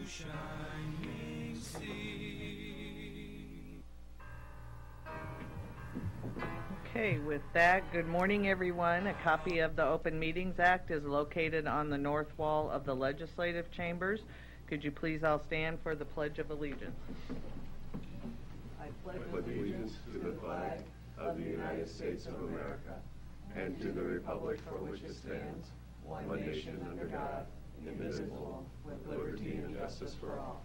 shining sea. Okay, with that, good morning, everyone. A copy of the Open Meetings Act is located on the north wall of the legislative chambers. Could you please all stand for the Pledge of Allegiance? I pledge allegiance to the flag of the United States of America and to the republic for which it stands, one nation under God, indivisible, with liberty and justice for all.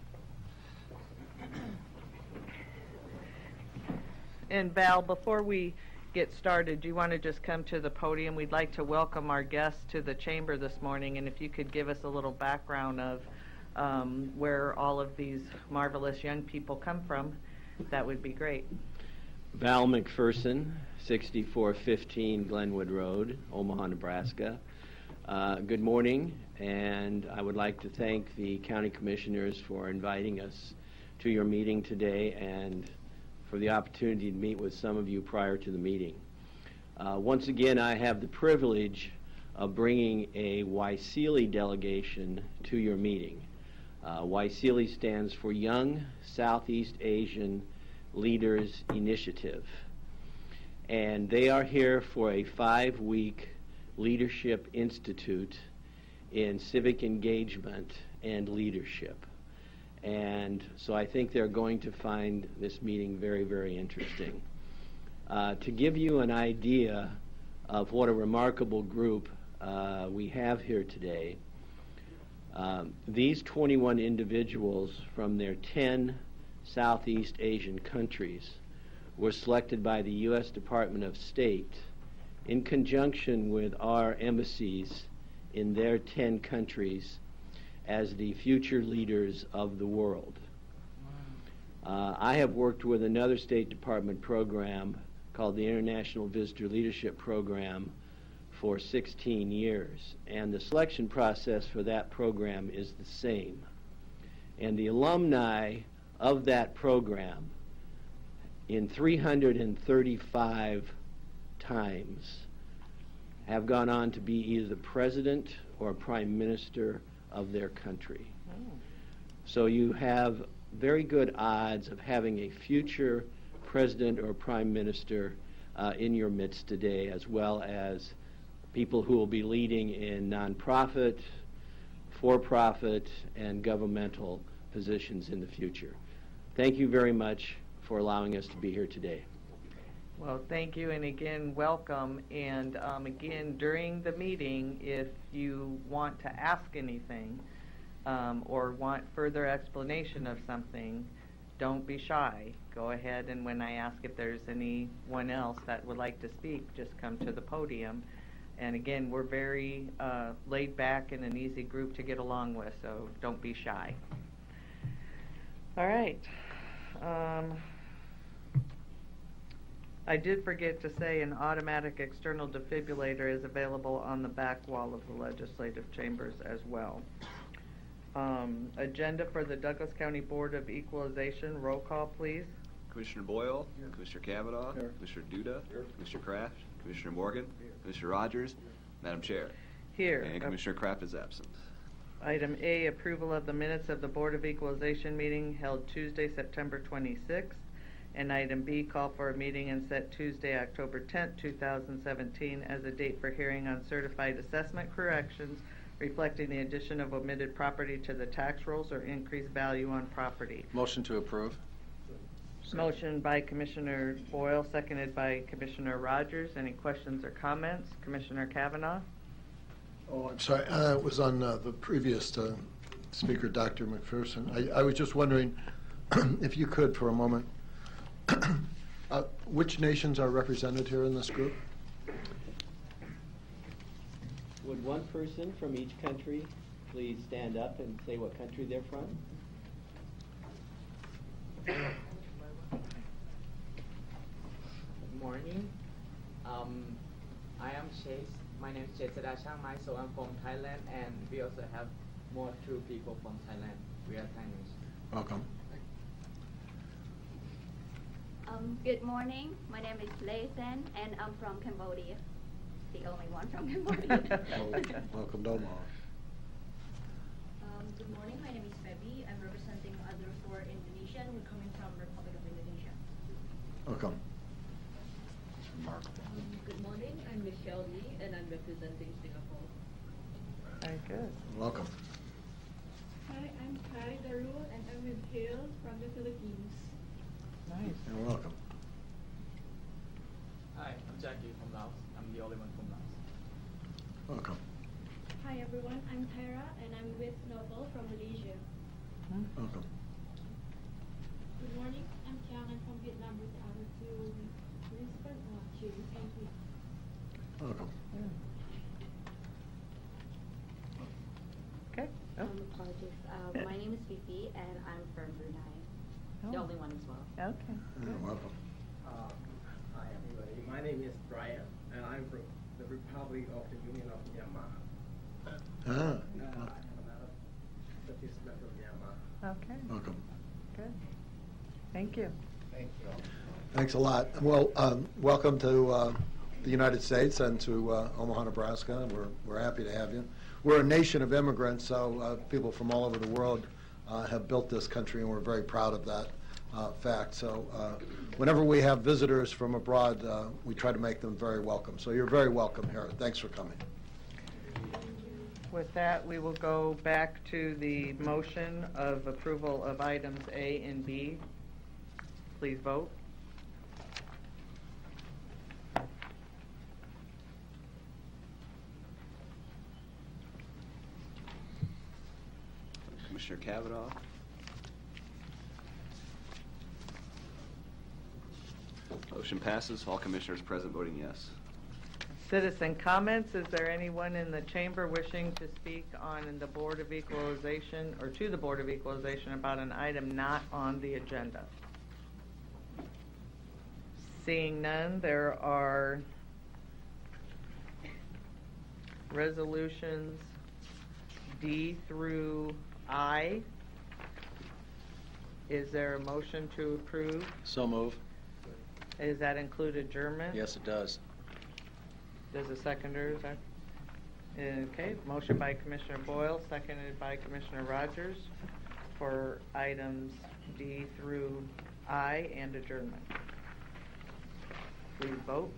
And Val, before we get started, do you want to just come to the podium? We'd like to welcome our guests to the chamber this morning, and if you could give us a little background of where all of these marvelous young people come from, that would be great. Val McPherson, 6415 Glenwood Road, Omaha, Nebraska. Good morning, and I would like to thank the county commissioners for inviting us to your meeting today and for the opportunity to meet with some of you prior to the meeting. Once again, I have the privilege of bringing a YSEALI delegation to your meeting. YSEALI stands for Young Southeast Asian Leaders Initiative, and they are here for a 5-week Leadership Institute in civic engagement and leadership. And so I think they're going to find this meeting very, very interesting. To give you an idea of what a remarkable group we have here today, these 21 individuals from their 10 Southeast Asian countries were selected by the U.S. Department of State in conjunction with our embassies in their 10 countries as the future leaders of the world. I have worked with another State Department program called the International Visitor Leadership Program for 16 years, and the selection process for that program is the same. And the alumni of that program in 335 times have gone on to be either the president or prime minister of their country. So you have very good odds of having a future president or prime minister in your midst today, as well as people who will be leading in nonprofit, for-profit, and governmental positions in the future. Thank you very much for allowing us to be here today. Well, thank you, and again, welcome. And again, during the meeting, if you want to ask anything or want further explanation of something, don't be shy. Go ahead, and when I ask if there's anyone else that would like to speak, just come to the podium. And again, we're very laid back and an easy group to get along with, so don't be shy. All right. I did forget to say an automatic external defibrillator is available on the back wall of the legislative chambers as well. Agenda for the Douglas County Board of Equalization. Roll call, please. Commissioner Boyle, Here. Commissioner Kavanaugh, Here. Commissioner Duda, Here. Commissioner Kraft, Commissioner Morgan, Here. Commissioner Rogers, Madam Chair. Here. And Commissioner Kraft is absent. Item A, approval of the minutes of the Board of Equalization meeting held Tuesday, September 26th. And item B, call for a meeting and set Tuesday, October 10th, 2017 as a date for hearing on certified assessment corrections reflecting the addition of omitted property to the tax rolls or increased value on property. Motion to approve. Motion by Commissioner Boyle, seconded by Commissioner Rogers. Any questions or comments? Commissioner Kavanaugh? Oh, I'm sorry. It was on the previous speaker, Dr. McPherson. I was just wondering if you could, for a moment, which nations are represented here in this group? Would one person from each country please stand up and say what country they're from? Good morning. I am Chase. My name is Chesada Changmai, so I'm from Thailand, and we also have more 2 people from Thailand. We are Thailanders. Welcome. Good morning. My name is Lê Sen, and I'm from Cambodia. The only one from Cambodia. Welcome to Omaha. Good morning. My name is Baby. I'm Indonesian. We're coming from Republic of Indonesia. Welcome. Good morning. I'm Michelle Lee, and I'm representing Singapore. Very good. Welcome. Hi, I'm Kai Darul, and I'm with Hale from the Philippines. Nice. You're welcome. Hi, I'm Jackie from Laos. I'm the only one from Laos. Welcome. Hi everyone, I'm Tyra, and I'm with Novel from Malaysia. Welcome. Good morning, I'm Chiang. I'm from Vietnam with our two Lisbon, Chile, and we. Welcome. Okay. Oh. Apologies. My name is Fifi, and I'm from Brunei. The Oh. only one as well. Okay. You're welcome. Hi everybody, my name is Brian, and I'm from the Republic of the Union of Myanmar. Ah. I'm a citizen from Myanmar. Okay. Welcome. Good. Thank you. Thank you. Thanks a lot. Well, welcome to the United States and to Omaha, Nebraska. We're happy to have you. We're a nation of immigrants, so people from all over the world have built this country, and we're very proud of that fact. So whenever we have visitors from abroad, we try to make them very welcome. So you're very welcome here. Thanks for coming. With that, we will go back to the motion of approval of items A and B. Please vote. Commissioner Kavanaugh. Motion passes. All commissioners present voting yes. Citizen comments. Is there anyone in the chamber wishing to speak on the Board of Equalization or to the Board of Equalization about an item not on the agenda? Seeing none, there are resolutions D through I. Is there a motion to approve? So move. Does that include adjournment? Yes, it does. Does a seconder, is that? Okay, motion by Commissioner Boyle, seconded by Commissioner Rogers for items D through I and adjournment. Please vote.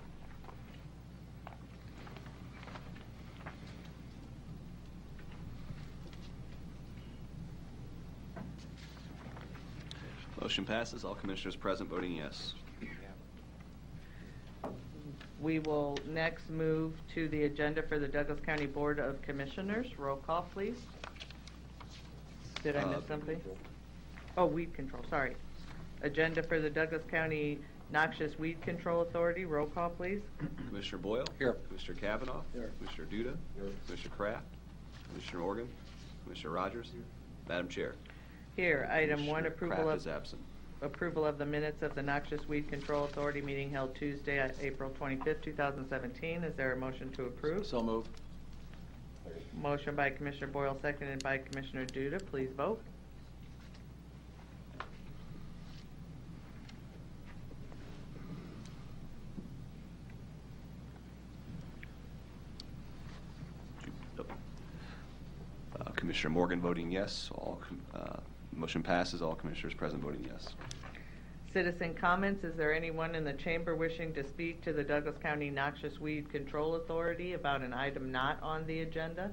Motion passes. All commissioners present voting yes. We will next move to the agenda for the Douglas County Board of Commissioners. Roll call, please. Did I miss something? Oh, weed control, sorry. Agenda for the Douglas County Noxious Weed Control Authority. Roll call, please. Commissioner Boyle? Here. Commissioner Kavanaugh? Here. Commissioner Duda? Here. Commissioner Kraft? Commissioner Morgan? Commissioner Rogers? Madam Chair? Here, item one, Commissioner approval Kraft of is absent. approval of the minutes of the Noxious Weed Control Authority meeting held Tuesday, April 25th, 2017. Is there a motion to approve? So move. Motion by Commissioner Boyle, seconded by Commissioner Duda. Please vote. Commissioner Morgan voting yes. Motion passes. All commissioners present voting yes. Citizen comments. Is there anyone in the chamber wishing to speak to the Douglas County Noxious Weed Control Authority about an item not on the agenda?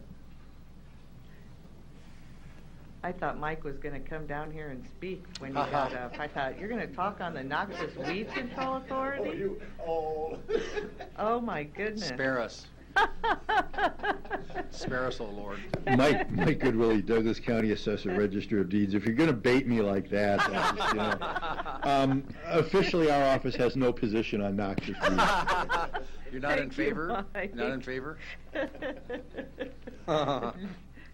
I thought Mike was going to come down here and speak when he got up. I thought, you're going to talk on the Noxious Weed Control Authority? Oh, my goodness. Spare us. Spare us, O Lord. Mike Goodwillie, Douglas County Assessor, Register of Deeds. If you're going to bait me like that, officially our office has no position on noxious weed. You're not in Thank you, favor? Mike. Not in favor?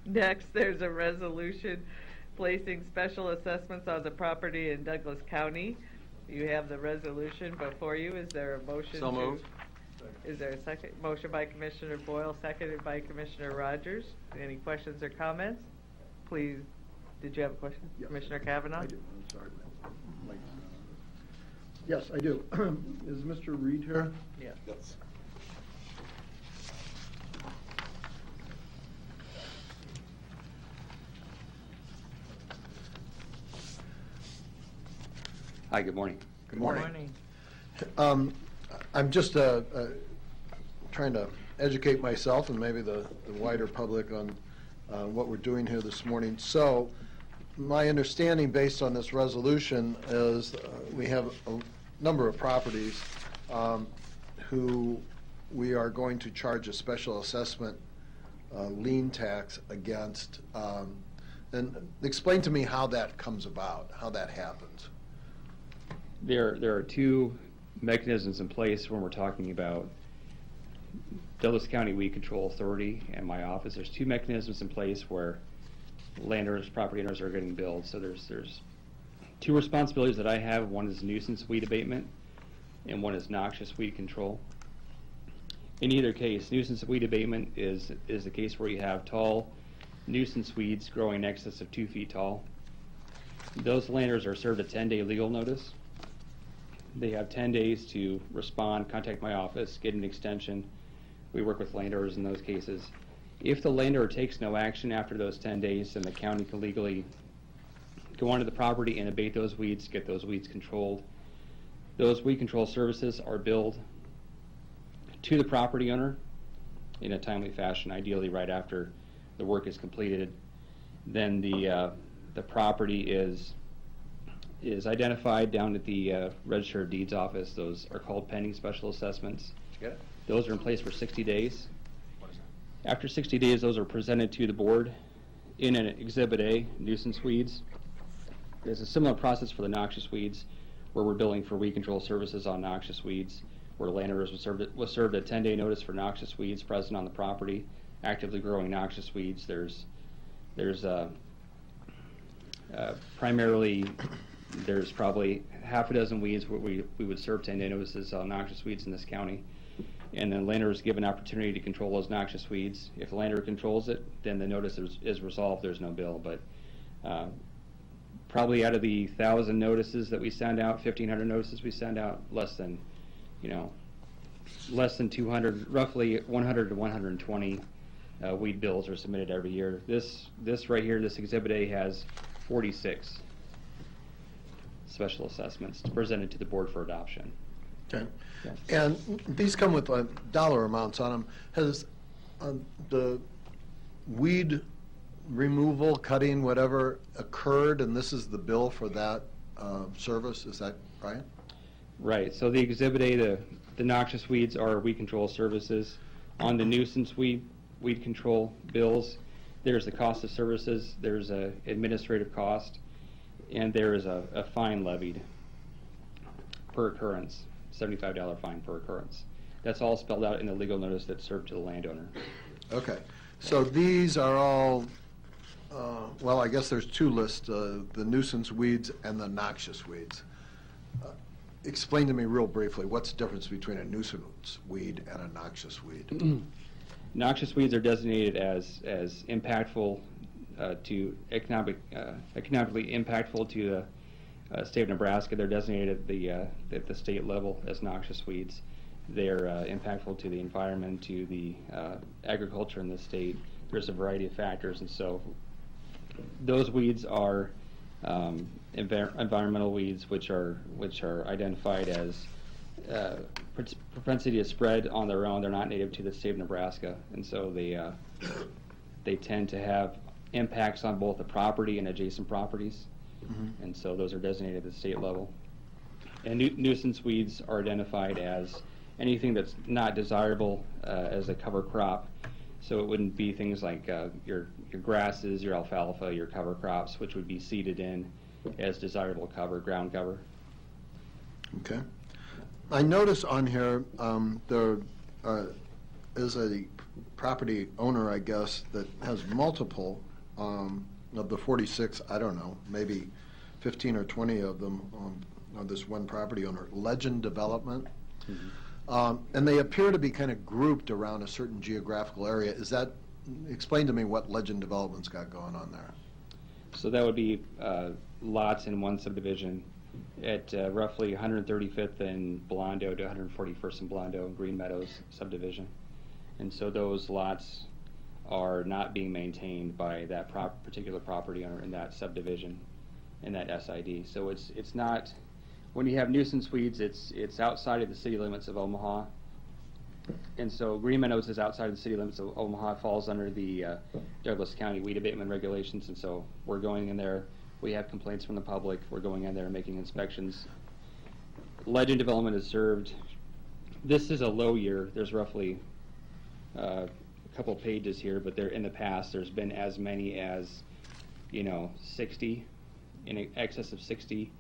Next, there's a resolution placing special assessments on the property in Douglas County. You have the resolution before you. Is there a motion? So moved. Is there a second? Motion by Commissioner Boyle, seconded by Commissioner Rogers. Any questions or comments? Please, did you have a question? Yes. Commissioner Kavanaugh? I do. I'm sorry. Yes, I do. Is Mr. Reed here? Yes. Yes. Hi, good morning. Good morning. Good morning. I'm just trying to educate myself and maybe the wider public on what we're doing here this morning. So, my understanding based on this resolution is we have a number of properties who we are going to charge a special assessment lien tax against. And explain to me how that comes about, how that happens. There are two mechanisms in place when we're talking about Douglas County Weed Control Authority and my office. There's two mechanisms in place where landowners, property owners are getting billed. So there's two responsibilities that I have. One is nuisance weed abatement and one is noxious weed control. In either case, nuisance weed abatement is the case where you have tall nuisance weeds growing in excess of 2 feet tall. Those landowners are served a 10-day legal notice. They have 10 days to respond, contact my office, get an extension. We work with landowners in those cases. If the landowner takes no action after those 10 days, then the county can legally go onto the property and abate those weeds, get those weeds controlled. Those weed control services are billed to the property owner in a timely fashion, ideally right after the work is completed. Then the property is identified down at the Register of Deeds office. Those are called pending special assessments. Those are in place for 60 days. After 60 days, those are presented to the board in an Exhibit A, nuisance weeds. There's a similar process for the noxious weeds, where we're billing for weed control services on noxious weeds, where landowners was served a 10-day notice for noxious weeds present on the property, actively growing noxious weeds. Primarily, there's probably half a dozen weeds where we would serve 10-day notices on noxious weeds in this county. And then landowners give an opportunity to control those noxious weeds. If the landowner controls it, then the notice is resolved, there's no bill. But probably out of the 1,000 notices that we send out, 1,500 notices we send out, less than 200, roughly 100 to 120 weed bills are submitted every year. This right here, this Exhibit A, has 46 special assessments presented to the board for adoption. Okay. Yeah. And these come with dollar amounts on them. Has the weed removal, cutting, whatever, occurred, and this is the bill for that service? Is that right? Right. So the Exhibit A, the noxious weeds are weed control services. On the nuisance weed control bills, there's the cost of services, there's a administrative cost, and there is a fine levied per occurrence, $75 fine per occurrence. That's all spelled out in the legal notice that's served to the landowner. Okay. So these are all, well, I guess there's two lists, the nuisance weeds and the noxious weeds. Explain to me real briefly, what's the difference between a nuisance weed and a noxious weed? Noxious weeds are designated as impactful to economically impactful to the state of Nebraska. They're designated at the state level as noxious weeds. They're impactful to the environment, to the agriculture in the state. There's a variety of factors, and so those weeds are environmental weeds, which are identified as propensity to spread on their own. They're not native to the state of Nebraska, and so they tend to have impacts on both the property and adjacent properties, and so those are designated at the state level. And nuisance weeds are identified as anything that's not desirable as a cover crop. So it wouldn't be things like your grasses, your alfalfa, your cover crops, which would be seeded in as desirable cover, ground cover. Okay. I notice on here there is a property owner, I guess, that has multiple of the 46, I don't know, maybe 15 or 20 of them on this one property owner, Legend Development. And they appear to be kind of grouped around a certain geographical area. Explain to me what Legend Development's got going on there. So that would be lots in one subdivision at roughly 135th and Blondo to 141st and Blondo, Green Meadows subdivision. And so those lots are not being maintained by that particular property owner in that subdivision, in that SID. So it's not when you have nuisance weeds, it's outside of the city limits of Omaha. And so Green Meadows is outside of the city limits of Omaha, falls under the Douglas County weed abatement regulations, and so we're going in there. We have complaints from the public. We're going in there and making inspections. Legend development is served. This is a low year. There's roughly a couple pages here, but in the past there's been as many as 60, in excess of 60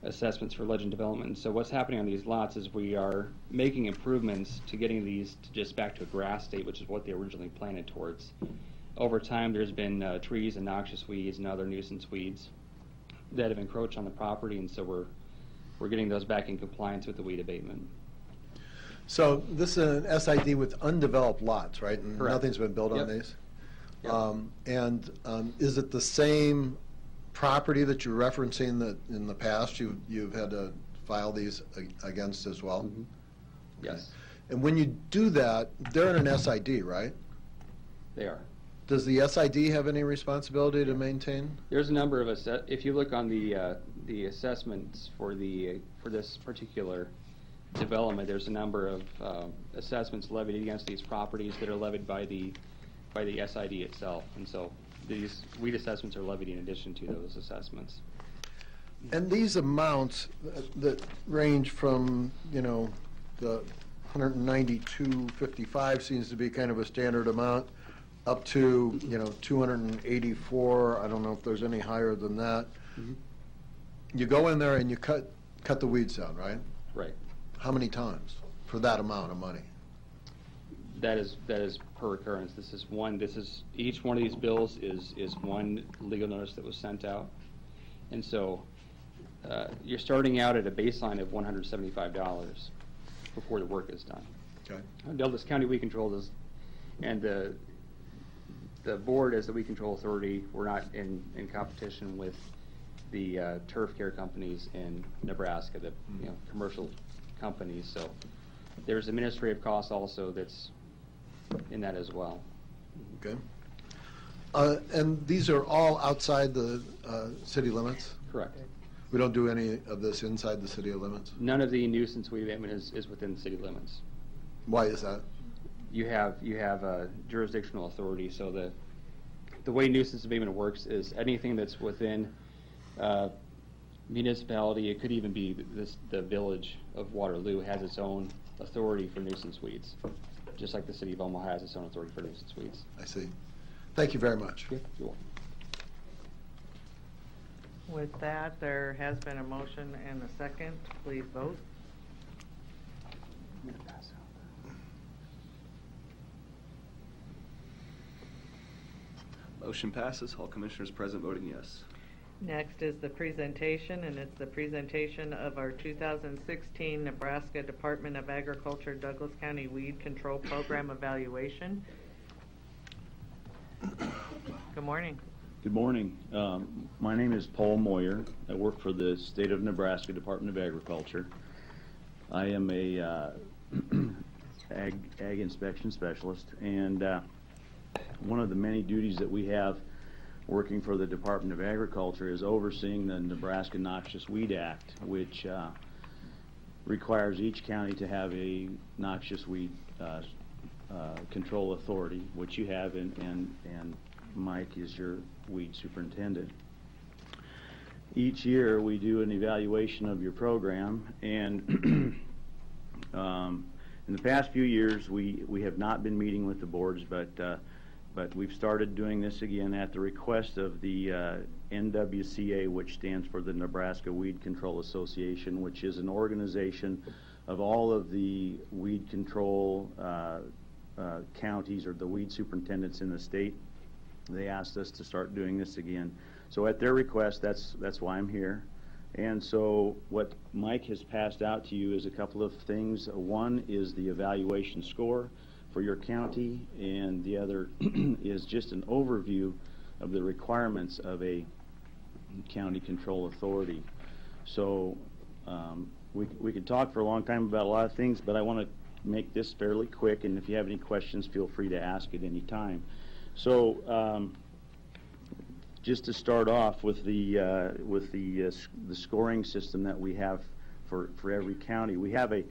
assessments for legend development. And so what's happening on these lots is we are making improvements to getting these to just back to a grass state, which is what they originally planted towards. Over time, there's been trees and noxious weeds and other nuisance weeds that have encroached on the property, and so we're getting those back in compliance with the weed abatement. So this is an SID with undeveloped lots, right? And Correct. Nothing's been built on Yep. these? Yep. Is it the same property that you're referencing that in the past you've had to file these against as well? Mm-hmm. Yes. And when you do that, they're in an SID, right? They are. Does the SID have any responsibility to maintain? There's a number of if you look on the assessments for this particular development, there's a number of assessments levied against these properties that are levied by the SID itself, and so these weed assessments are levied in addition to those assessments. And these amounts that range from, the 192.55 seems to be kind of a standard amount, up to, 284. I don't know if there's any higher than that. Mm-hmm. You go in there and you cut the weeds down, right? Right. How many times for that amount of money? That is per occurrence. Each one of these bills is one legal notice that was sent out, and so you're starting out at a baseline of $175 before the work is done. Okay. Douglas County Weed Control does, and the board as the weed control authority, we're not in competition with the turf care companies in Nebraska, the commercial companies. So there's administrative costs also that's in that as well. Okay. And these are all outside the city limits? Correct. We don't do any of this inside the city limits? None of the nuisance weed abatement is within the city limits. Why is that? You have a jurisdictional authority, so the way nuisance abatement works is anything that's within municipality, it could even be the village of Waterloo has its own authority for nuisance weeds, just like the city of Omaha has its own authority for nuisance weeds. I see. Thank you very much. Yeah, you're welcome. With that, there has been a motion and a second. Please vote. I'm gonna pass out. Motion passes. All commissioners present voting yes. Next is the presentation, and it's the presentation of our 2016 Nebraska Department of Agriculture Douglas County Weed Control Program Evaluation. Good morning. Good morning. My name is Paul Moyer. I work for the State of Nebraska Department of Agriculture. I am a ag inspection specialist, and one of the many duties that we have working for the Department of Agriculture is overseeing the Nebraska Noxious Weed Act, which requires each county to have a noxious weed control authority, which you have, and Mike is your weed superintendent. Each year we do an evaluation of your program, and in the past few years we have not been meeting with the boards, but we've started doing this again at the request of the NWCA, which stands for the Nebraska Weed Control Association, which is an organization of all of the weed control counties or the weed superintendents in the state. They asked us to start doing this again. So at their request, that's why I'm here. And so what Mike has passed out to you is a couple of things. One is the evaluation score for your county, and the other is just an overview of the requirements of a county control authority. So we could talk for a long time about a lot of things, but I want to make this fairly quick, and if you have any questions, feel free to ask at any time. So just to start off with the scoring system that we have for every county. We have a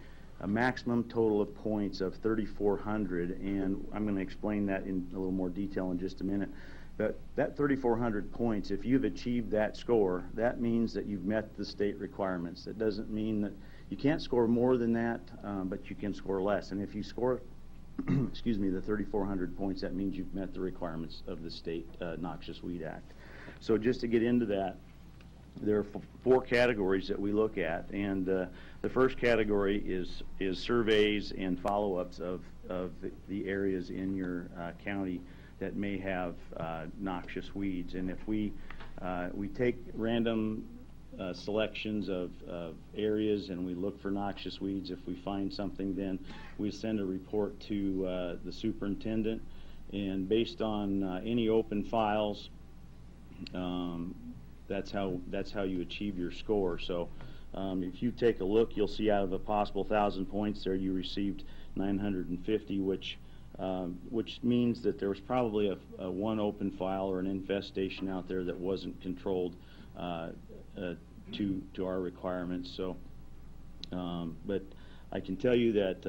maximum total of points of 3,400, and I'm going to explain that in a little more detail in just a minute. But that 3,400 points, if you've achieved that score, that means that you've met the state requirements. That doesn't mean that you can't score more than that, but you can score less. And if you score, excuse me, the 3,400 points, that means you've met the requirements of the state Noxious Weed Act. So just to get into that, there are 4 categories that we look at, and the first category is surveys and follow-ups of the areas in your county that may have noxious weeds. And if we take random selections of areas and we look for noxious weeds, if we find something, then we send a report to the superintendent, and based on any open files, that's how you achieve your score. So if you take a look, you'll see out of a possible 1,000 points there, you received 950, which means that there was probably a one open file or an infestation out there that wasn't controlled to our requirements. So, but I can tell you that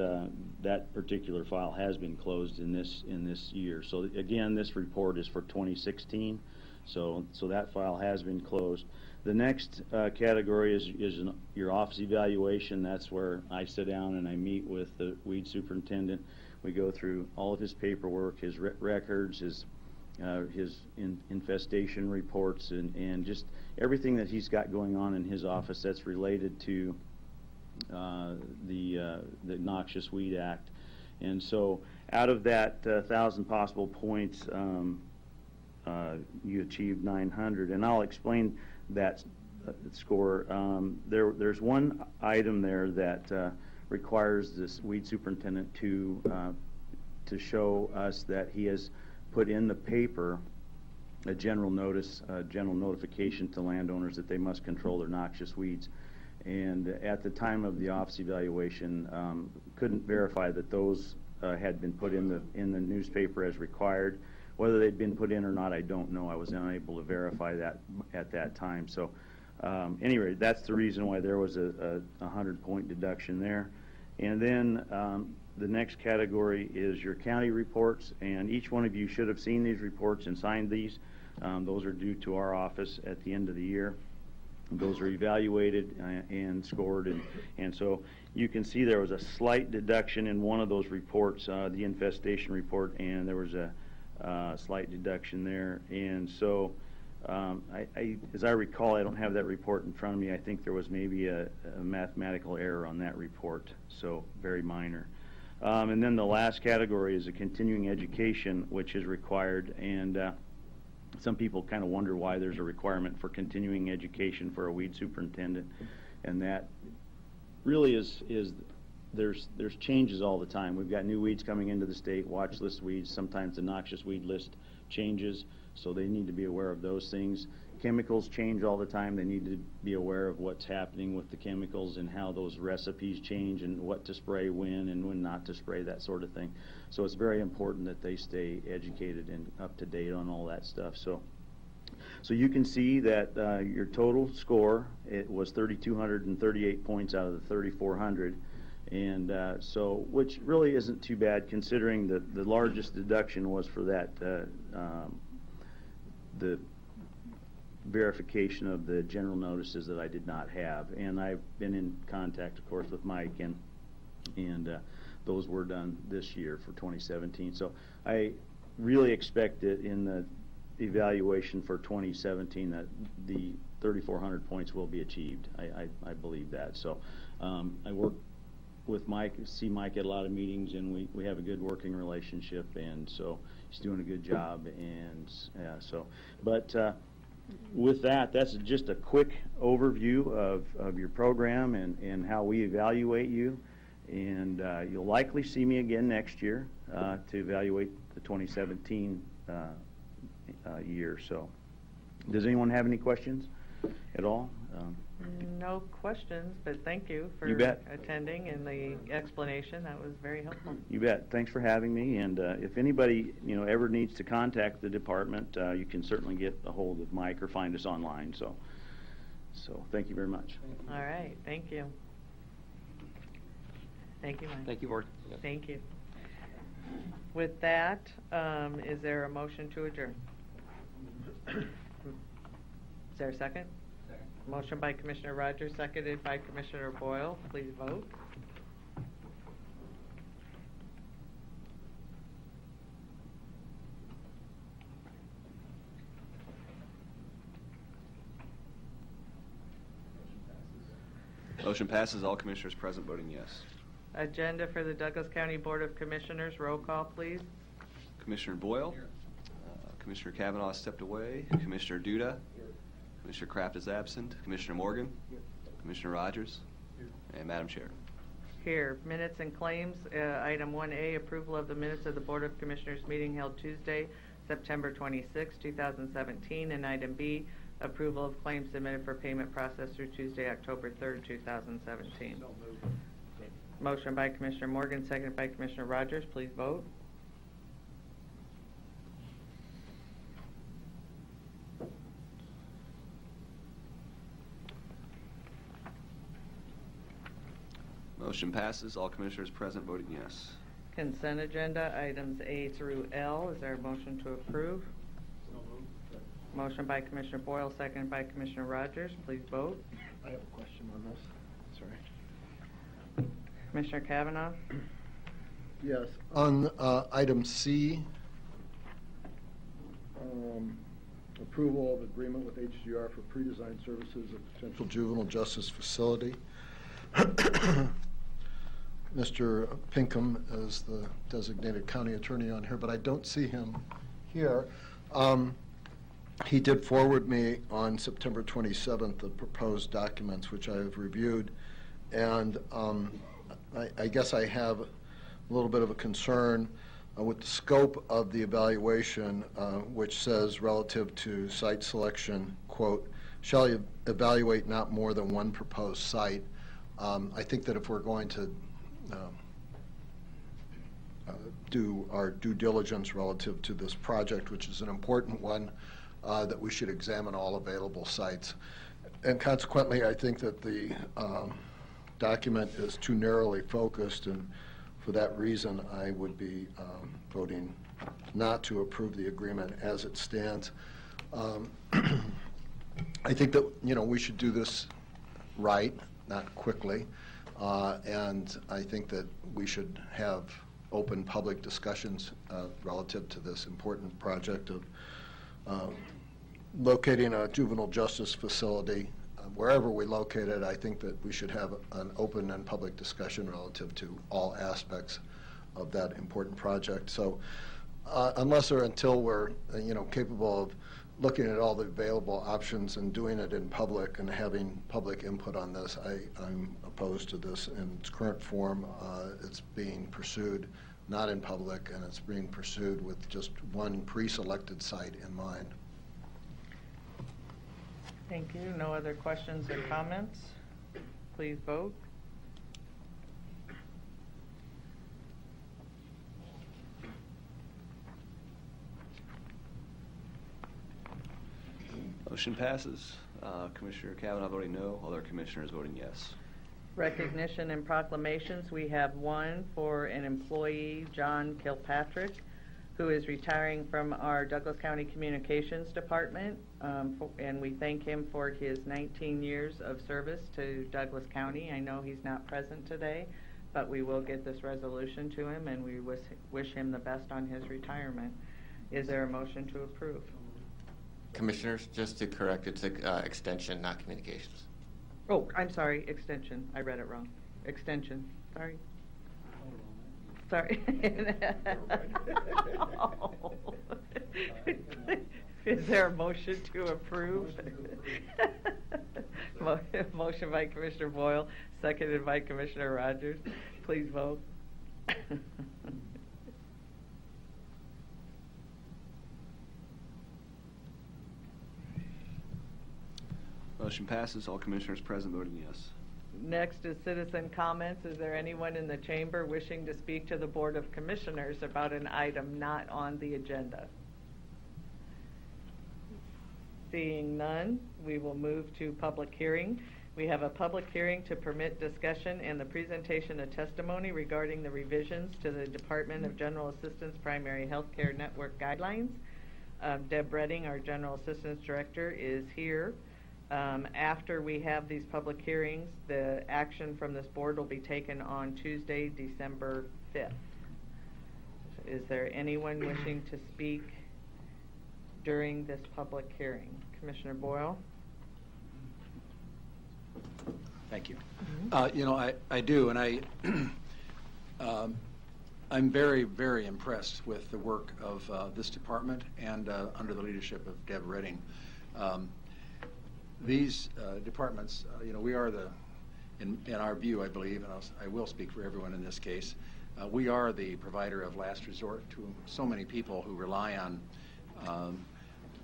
that particular file has been closed in this year. So again, this report is for 2016. So that file has been closed. The next category is your office evaluation. That's where I sit down and I meet with the weed superintendent. We go through all of his paperwork, his records, his infestation reports, and just everything that he's got going on in his office that's related to the Noxious Weed Act. And so out of that 1,000 possible points, you achieved 900, and I'll explain that score. There's one item there that requires this weed superintendent to show us that he has put in the paper a general notice, general notification to landowners that they must control their noxious weeds. And at the time of the office evaluation, couldn't verify that those had been put in the newspaper as required. Whether they'd been put in or not, I don't know. I was unable to verify that at that time. So anyway, that's the reason why there was a 100-point deduction there. And then the next category is your county reports, and each one of you should have seen these reports and signed these. Those are due to our office at the end of the year. Those are evaluated and scored, and so you can see there was a slight deduction in one of those reports, the infestation report, and there was a slight deduction there. And so as I recall, I don't have that report in front of me. I think there was maybe a mathematical error on that report, so very minor. And then the last category is a continuing education, which is required, and some people kind of wonder why there's a requirement for continuing education for a weed superintendent, and that really is there's changes all the time. We've got new weeds coming into the state, watch list weeds. Sometimes the noxious weed list changes, so they need to be aware of those things. Chemicals change all the time. They need to be aware of what's happening with the chemicals and how those recipes change and what to spray when and when not to spray, that sort of thing. So it's very important that they stay educated and up to date on all that stuff. So you can see that your total score, it was 3,238 points out of the 3,400. And so, which really isn't too bad considering that the largest deduction was for that, the verification of the general notices that I did not have. And I've been in contact, of course, with Mike, and those were done this year for 2017. So I really expect that in the evaluation for 2017 that the 3,400 points will be achieved. I believe that. So I work with Mike, see Mike at a lot of meetings, and we have a good working relationship, and so he's doing a good job. And but with that, that's just a quick overview of your program and how we evaluate you. And you'll likely see me again next year to evaluate the 2017 year. So does anyone have any questions at all? No questions, but thank you for attending and the explanation. That was very helpful. You bet. Thanks for having me. And if anybody ever needs to contact the department, you can certainly get a hold of Mike or find us online. So thank you very much. All right. Thank you. Thank you, Mike. Thank you, Board. Thank you. With that, is there a motion to adjourn? Is there a second? Second. Motion by Commissioner Rogers, seconded by Commissioner Boyle. Please vote. Motion passes, all commissioners present voting yes. Agenda for the Douglas County Board of Commissioners. Roll call, please. Commissioner Boyle. Commissioner Kavanaugh stepped away. Commissioner Duda. Commissioner Kraft is absent. Commissioner Morgan. Commissioner Rogers. And Madam Chair. Here, minutes and claims. Item 1A, approval of the minutes of the Board of Commissioners meeting held Tuesday, September 26, 2017. And item B, approval of claims submitted for payment process through Tuesday, October 3rd, 2017. Motion by Commissioner Morgan, seconded by Commissioner Rogers. Please vote. Motion passes, all commissioners present voting yes. Consent agenda, items A through L. Is there a motion to approve? Motion by Commissioner Boyle, seconded by Commissioner Rogers. Please vote. I have a question on this. Sorry. Commissioner Kavanaugh? Yes. On item C, approval of agreement with HGR for pre-design services of potential juvenile justice facility. Mr. Pinkham is the designated county attorney on here, but I don't see him here. He did forward me on September 27th the proposed documents, which I have reviewed, and I guess I have a little bit of a concern with the scope of the evaluation, which says relative to site selection, quote, shall evaluate not more than one proposed site. I think that if we're going to do our due diligence relative to this project, which is an important one, that we should examine all available sites. And consequently, I think that the document is too narrowly focused, and for that reason, I would be voting not to approve the agreement as it stands. I think that, we should do this right, not quickly, and I think that we should have open public discussions relative to this important project of locating a juvenile justice facility. Wherever we locate it, I think that we should have an open and public discussion relative to all aspects of that important project. So unless or until we're capable of looking at all the available options and doing it in public and having public input on this, I'm opposed to this in its current form. It's being pursued not in public, and it's being pursued with just one pre-selected site in mind. Thank you. No other questions or comments? Please vote. Motion passes. Commissioner Kavanaugh voting no, other commissioners voting yes. Recognition and proclamations. We have one for an employee, John Kilpatrick, who is retiring from our Douglas County Communications Department, and we thank him for his 19 years of service to Douglas County. I know he's not present today, but we will get this resolution to him, and we wish him the best on his retirement. Is there a motion to approve? Commissioners, just to correct, it's extension, not communications. Oh, I'm sorry, extension. I read it wrong. Extension, sorry. Sorry. Is there a motion to approve? Motion by Commissioner Boyle, seconded by Commissioner Rogers. Please vote. Motion passes. All commissioners present voting yes. Next is citizen comments. Is there anyone in the chamber wishing to speak to the Board of Commissioners about an item not on the agenda? Seeing none, we will move to public hearing. We have a public hearing to permit discussion and the presentation of testimony regarding the revisions to the Department of General Assistance Primary Healthcare Network Guidelines. Deb Redding, our General Assistance Director, is here. After we have these public hearings, the action from this board will be taken on Tuesday, December 5th. Is there anyone wishing to speak during this public hearing? Commissioner Boyle? Thank you. You know, I do, and I'm very, very impressed with the work of this department and under the leadership of Deb Redding. These departments, you know, we are in our view, I believe, and I will speak for everyone in this case, we are the provider of last resort to so many people who rely on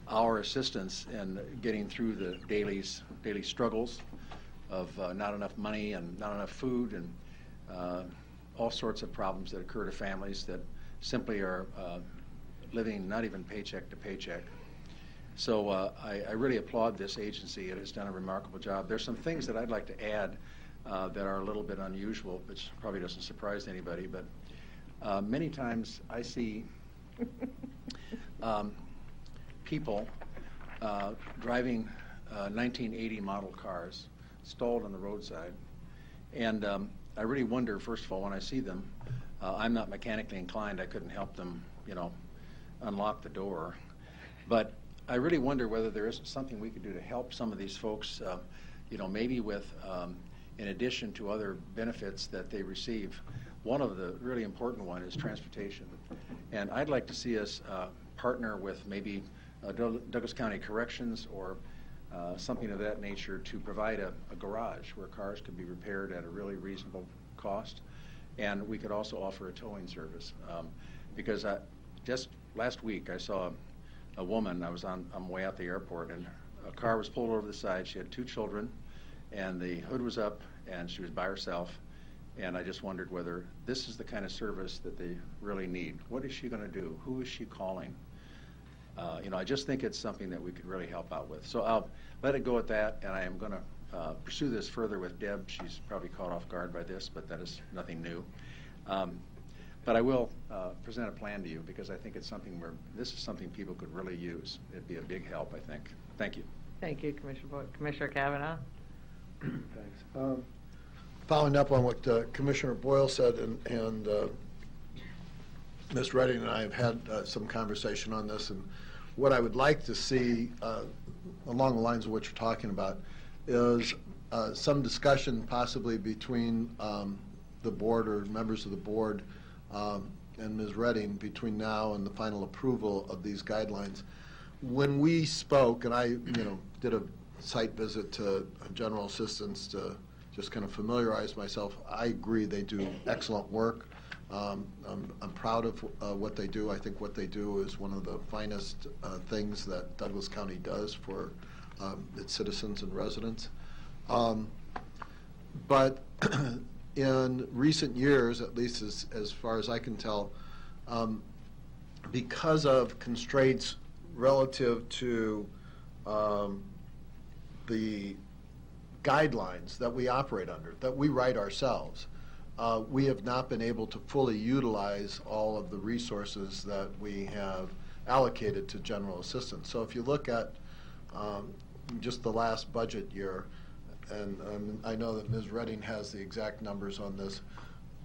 our assistance in getting through the daily struggles of not enough money and not enough food and all sorts of problems that occur to families that simply are living not even paycheck to paycheck. So I really applaud this agency. It has done a remarkable job. There's some things that I'd like to add that are a little bit unusual, which probably doesn't surprise anybody, but many times I see people driving 1980 model cars stalled on the roadside. And I really wonder, first of all, when I see them, I'm not mechanically inclined. I couldn't help them, you know, unlock the door. But I really wonder whether there isn't something we could do to help some of these folks, you know, maybe with, in addition to other benefits that they receive. One of the really important one is transportation. And I'd like to see us partner with maybe Douglas County Corrections or something of that nature to provide a garage where cars could be repaired at a really reasonable cost. And we could also offer a towing service. Because just last week I saw a woman, I was on my way out the airport, and a car was pulled over the side. She had 2 children, and the hood was up, and she was by herself. And I just wondered whether this is the kind of service that they really need. What is she going to do? Who is she calling? You know, I just think it's something that we could really help out with. So I'll let it go at that, and I am going to pursue this further with Deb. She's probably caught off guard by this, but that is nothing new. But I will present a plan to you because I think it's something where this is something people could really use. It'd be a big help, I think. Thank you. Thank you, Commissioner Boyle. Commissioner Kavanaugh? Thanks. Following up on what Commissioner Boyle said, and Ms. Redding and I have had some conversation on this, and what I would like to see along the lines of what you're talking about is some discussion possibly between the board or members of the board and Ms. Redding between now and the final approval of these guidelines. When we spoke, and I, you know, did a site visit to General Assistance to just kind of familiarize myself, I agree they do excellent work. I'm proud of what they do. I think what they do is one of the finest things that Douglas County does for its citizens and residents. But in recent years, at least as far as I can tell, because of constraints relative to the guidelines that we operate under, that we write ourselves, we have not been able to fully utilize all of the resources that we have allocated to general assistance. So if you look at just the last budget year, and I know that Ms. Redding has the exact numbers on this,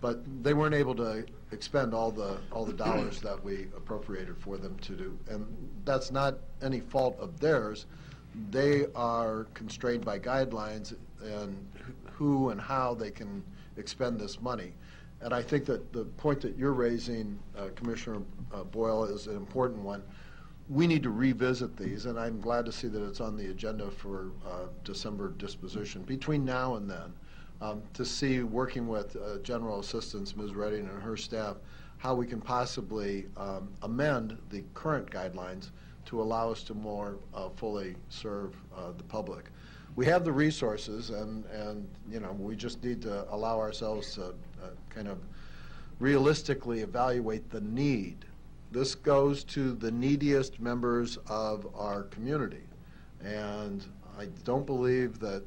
but they weren't able to expend all the dollars that we appropriated for them to do. And that's not any fault of theirs. They are constrained by guidelines and who and how they can expend this money. And I think that the point that you're raising, Commissioner Boyle, is an important one. We need to revisit these, and I'm glad to see that it's on the agenda for December disposition between now and then, to see, working with General Assistance, Ms. Redding and her staff, how we can possibly amend the current guidelines to allow us to more fully serve the public. We have the resources, and you know, we just need to allow ourselves to kind of realistically evaluate the need. This goes to the neediest members of our community, and I don't believe that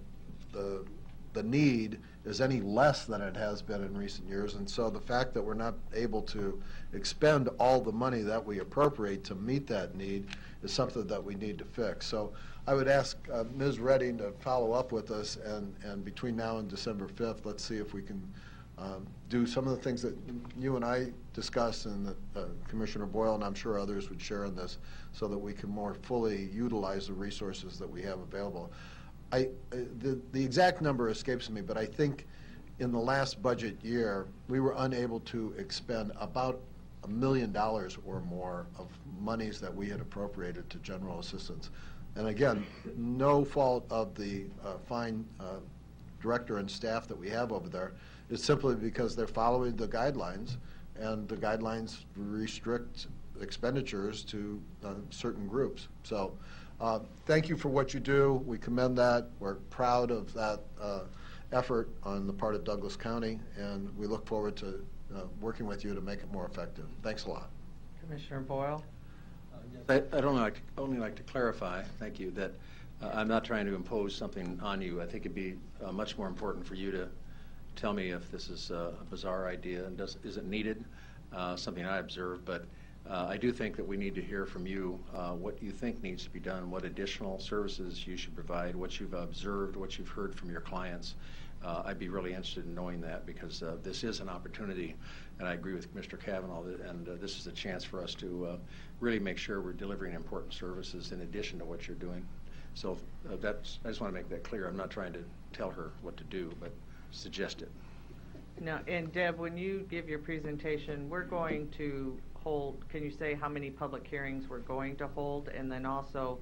the the need is any less than it has been in recent years. And so the fact that we're not able to expend all the money that we appropriate to meet that need is something that we need to fix. So I would ask Ms. Redding to follow up with us, and between now and December 5th, let's see if we can do some of the things that you and I discussed, and that Commissioner Boyle and I'm sure others would share in this, so that we can more fully utilize the resources that we have available. The exact number escapes me, but I think in the last budget year, we were unable to expend about $1 million or more of monies that we had appropriated to general assistance. And again, no fault of the fine director and staff that we have over there. It's simply because they're following the guidelines, and the guidelines restrict expenditures to certain groups. So thank you for what you do. We commend that. We're proud of that effort on the part of Douglas County, and we look forward to working with you to make it more effective. Thanks a lot. Commissioner Boyle? I'd only like to clarify, thank you, that I'm not trying to impose something on you. I think it'd be much more important for you to tell me if this is a bizarre idea and is it needed, something I observed. But I do think that we need to hear from you what you think needs to be done, what additional services you should provide, what you've observed, what you've heard from your clients. I'd be really interested in knowing that, because this is an opportunity, and I agree with Commissioner Cavanaugh, and this is a chance for us to really make sure we're delivering important services in addition to what you're doing. So I just want to make that clear. I'm not trying to tell her what to do, but suggest it. Now, and Deb, when you give your presentation, we're going to hold, can you say how many public hearings we're going to hold? And then also,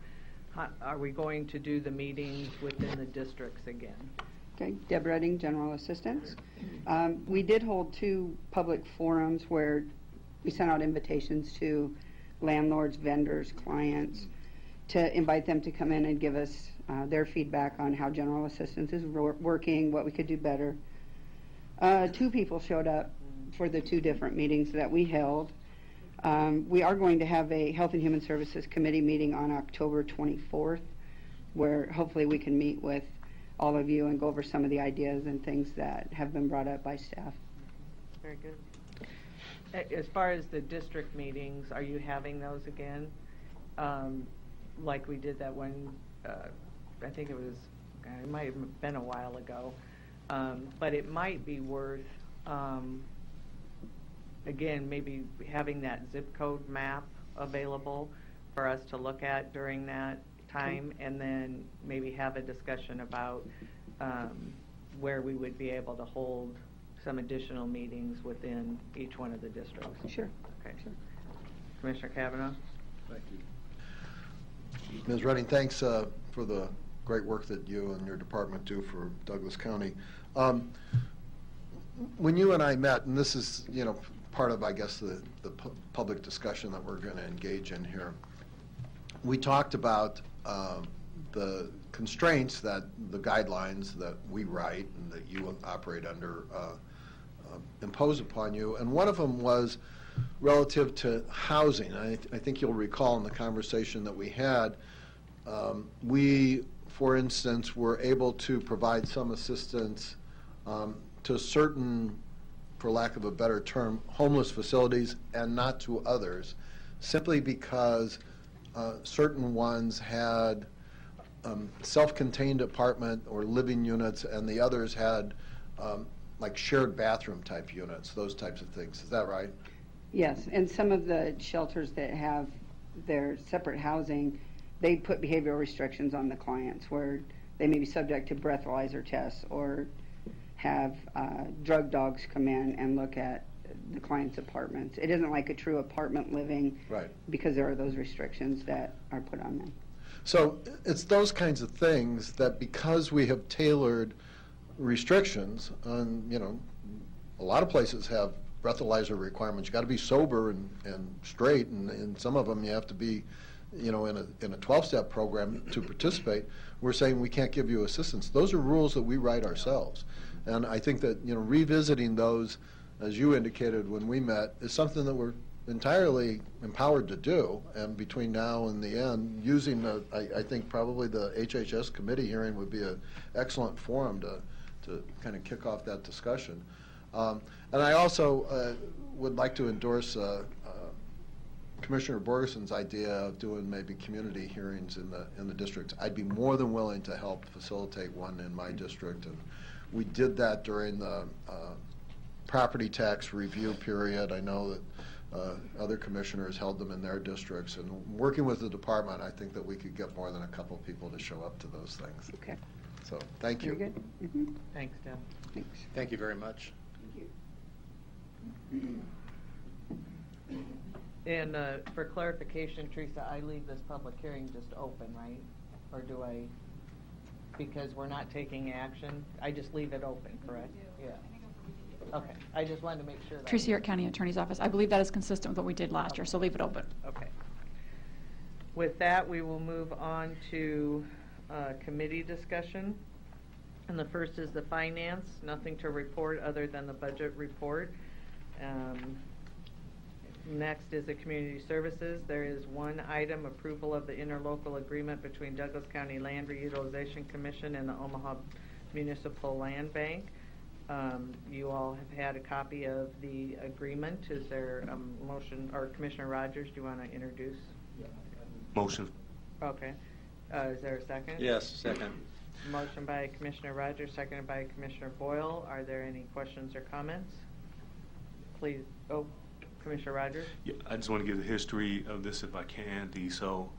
are we going to do the meetings within the districts again? Okay, Deb Redding, General Assistance. We did hold 2 public forums where we sent out invitations to landlords, vendors, clients, to invite them to come in and give us their feedback on how General Assistance is working, what we could do better. 2 people showed up for the 2 different meetings that we held. We are going to have a Health and Human Services Committee meeting on October 24th, where hopefully we can meet with all of you and go over some of the ideas and things that have been brought up by staff. Very good. As far as the district meetings, are you having those again? Like we did that one, I think it might have been a while ago, but it might be worth, again, maybe having that zip code map available for us to look at during that time, and then maybe have a discussion about where we would be able to hold some additional meetings within each one of the districts. Sure. Okay. Sure. Commissioner Cavanaugh? Thank you. Ms. Redding, thanks for the great work that you and your department do for Douglas County. When you and I met, and this is, part of, I guess, the public discussion that we're going to engage in here, we talked about the constraints that the guidelines that we write and that you operate under impose upon you, and one of them was relative to housing. I think you'll recall in the conversation that we had, we, for instance, were able to provide some assistance to certain, for lack of a better term, homeless facilities, and not to others, simply because certain ones had self-contained apartment or living units, and the others had like shared bathroom type units, those types of things. Is that right? Yes, and some of the shelters that have their separate housing, they put behavioral restrictions on the clients where they may be subject to breathalyzer tests or have drug dogs come in and look at the client's apartments. It isn't like a true apartment living, right, because there are those restrictions that are put on them. So it's those kinds of things that, because we have tailored restrictions on, a lot of places have breathalyzer requirements. You got to be sober and straight, and in some of them you have to be, in a 12-step program to participate. We're saying we can't give you assistance. Those are rules that we write ourselves, and I think that revisiting those, as you indicated when we met, is something that we're entirely empowered to do. And between now and the end, using I think probably the HHS committee hearing would be an excellent forum to kind of kick off that discussion. And I also would like to endorse Commissioner Borgerson's idea of doing maybe community hearings in the district. I'd be more than willing to help facilitate one in my district, and we did that during the property tax review period. I know that other commissioners held them in their districts, and working with the department, I think that we could get more than a couple people to show up to those things. Okay. So, thank you. Very good. Mm-hmm. Thanks, Deb. Thanks. Thank you very much. Thank you. And for clarification, Teresa, I leave this public hearing just open, right? Or do I, because we're not taking action, I just leave it open, correct? Yeah. Okay, I just wanted to make sure that. Teresa York County Attorney's Office. I believe that is consistent with what we did last year, so leave it open. Okay. With that, we will move on to committee discussion. And the first is the finance. Nothing to report other than the budget report. Next is the community services. There is one item, approval of the interlocal agreement between Douglas County Land Reutilization Commission and the Omaha Municipal Land Bank. You all have had a copy of the agreement. Is there a motion, or Commissioner Rogers, do you want to introduce? Motion. Okay. Is there a second? Yes, second. Motion by Commissioner Rogers, seconded by Commissioner Boyle. Are there any questions or comments? Please. Oh, Commissioner Rogers? Yeah, I just want to give the history of this if I can, Dee. So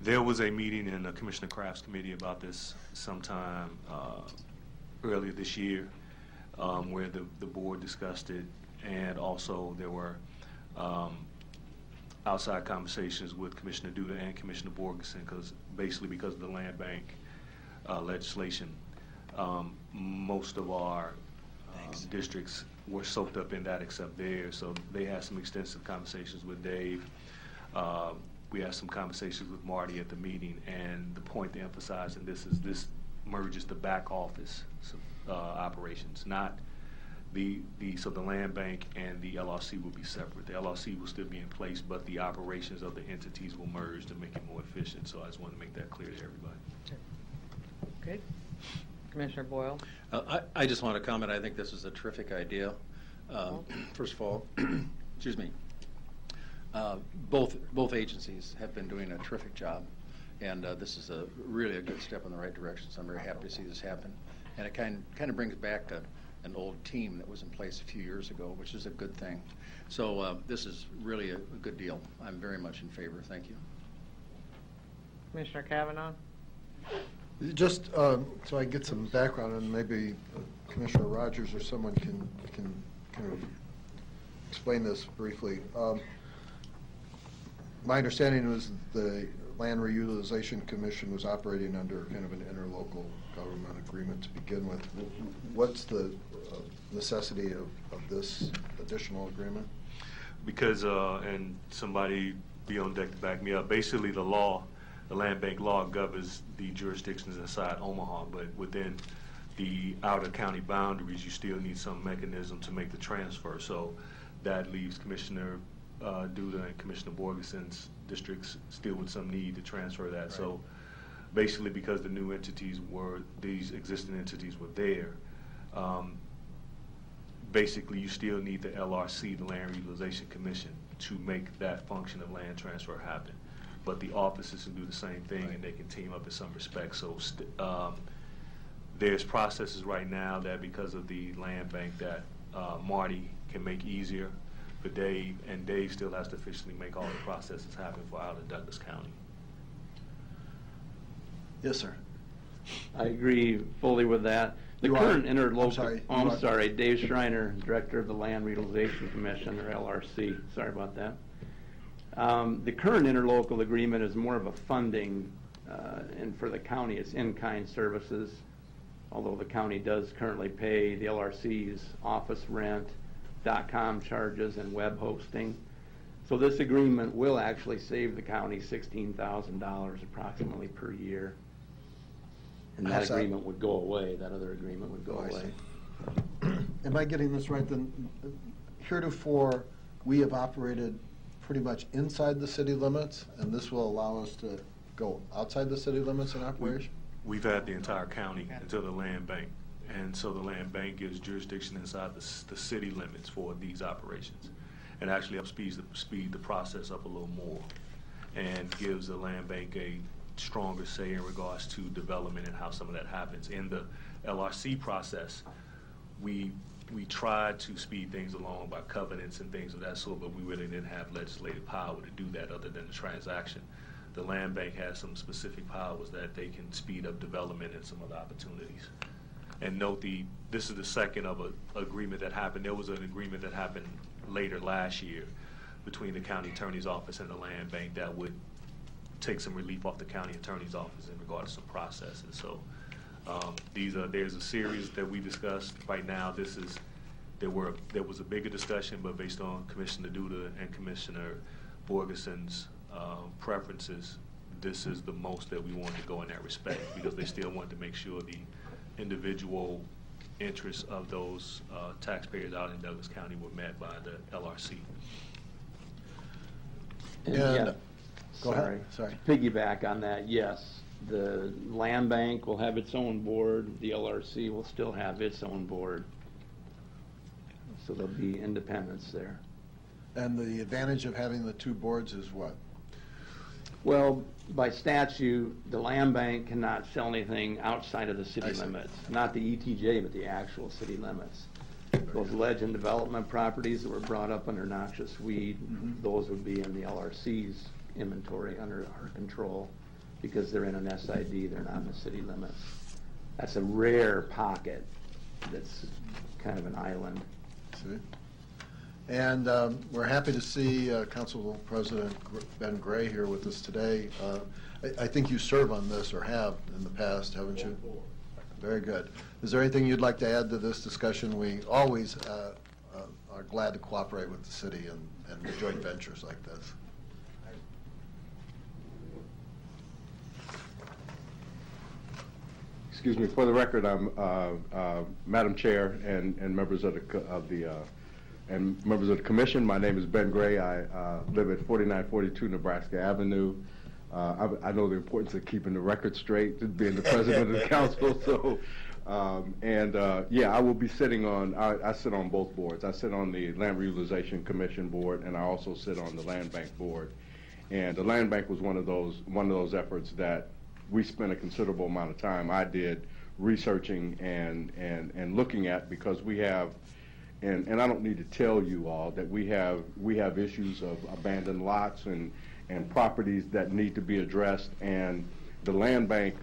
there was a meeting in the Commissioner Kraft's committee about this sometime earlier this year where the board discussed it, and also there were outside conversations with Commissioner Duda and Commissioner Borgeson, because of the land bank legislation. Most of our districts were soaked up in that except theirs, so they had some extensive conversations with Dave. We had some conversations with Marty at the meeting, and the point to emphasize in this is this merges the back office operations, not so the land bank and the LRC will be separate. The LRC will still be in place, but the operations of the entities will merge to make it more efficient. So I just want to make that clear to everybody. Okay. Commissioner Boyle? I just want to comment. I think this is a terrific idea. First of all, excuse me, both agencies have been doing a terrific job, and this is really a good step in the right direction, so I'm very happy to see this happen. And it kind of brings back to an old team that was in place a few years ago, which is a good thing. So this is really a good deal. I'm very much in favor. Thank you. Commissioner Kavanaugh? Just so I get some background, and maybe Commissioner Rogers or someone can kind of explain this briefly. My understanding was the Land Reutilization Commission was operating under kind of an interlocal government agreement to begin with. What's the necessity of this additional agreement? Because, and somebody be on deck to back me up, basically the land bank law governs the jurisdictions inside Omaha, but within the outer county boundaries, you still need some mechanism to make the transfer. So that leaves Commissioner Duda and Commissioner Borgeson's districts still with some need to transfer that. Right. So basically, because the new entities these existing entities were there, basically you still need the LRC, the Land Reutilization Commission, to make that function of land transfer happen. But the offices can do the same thing, and they can team up in some respects. So there's processes right now that, because of the land bank, that Marty can make easier for Dave, and Dave still has to officially make all the processes happen for out of Douglas County. Yes, sir. I agree fully with that. The current interlocal, I'm sorry, Dave Schreiner, Director of the Land Reutilization Commission, or LRC. Sorry about that. The current interlocal agreement is more of a funding, and for the county it's in-kind services, although the county does currently pay the LRC's office rent, .com charges, and web hosting. So this agreement will actually save the county $16,000 approximately per year. And that agreement would go away, that other agreement would go away. Am I getting this right then? Heretofore, we have operated pretty much inside the city limits, and this will allow us to go outside the city limits in operation? We've had the entire county until the land bank And so the land bank gives jurisdiction inside the city limits for these operations, and actually helps speed the process up a little more, and gives the land bank a stronger say in regards to development and how some of that happens. In the LRC process, we tried to speed things along by covenants and things of that sort, but we really didn't have legislative power to do that other than the transaction. The land bank has some specific powers that they can speed up development and some other opportunities. And note this is the second of an agreement that happened. There was an agreement that happened later last year between the county attorney's office and the land bank that would take some relief off the county attorney's office in regard to some processes. So there's a series that we discussed. Right now, there was a bigger discussion, but based on Commissioner Duda and Commissioner Borgeson's preferences, this is the most that we wanted to go in that respect, because they still wanted to make sure the individual interests of those taxpayers out in Douglas County were met by the LRC. And, go Sorry. ahead. Sorry. To piggyback on that, yes, the land bank will have its own board. The LRC will still have its own board. So there'll be independence there. And the advantage of having the two boards is what? Well, by statute, the land bank cannot sell anything outside of the city limits. Not the ETJ, but the actual city limits. Those legend development properties that were brought up under noxious weed, those would be in the LRC's inventory under our control, because they're in an SID, they're not in the city limits. That's a rare pocket that's kind of an island. See? And we're happy to see Council President Ben Gray here with us today. I think you serve on this, or have in the past, haven't you? Very good. Is there anything you'd like to add to this discussion? We always are glad to cooperate with the city and joint ventures like this. Excuse me. For the record, I'm Madam Chair and members of the commission. My name is Ben Gray. I live at 4942 Nebraska Avenue. I know the importance of keeping the record straight, being the president of the council. So, yeah, I will be sitting on. I sit on both boards. I sit on the Land Reutilization Commission board, and I also sit on the Land Bank board. And the Land Bank was one of those efforts that we spent a considerable amount of time. I did researching and looking at, because we have. And I don't need to tell you all that we have issues of abandoned lots and properties that need to be addressed, and the land bank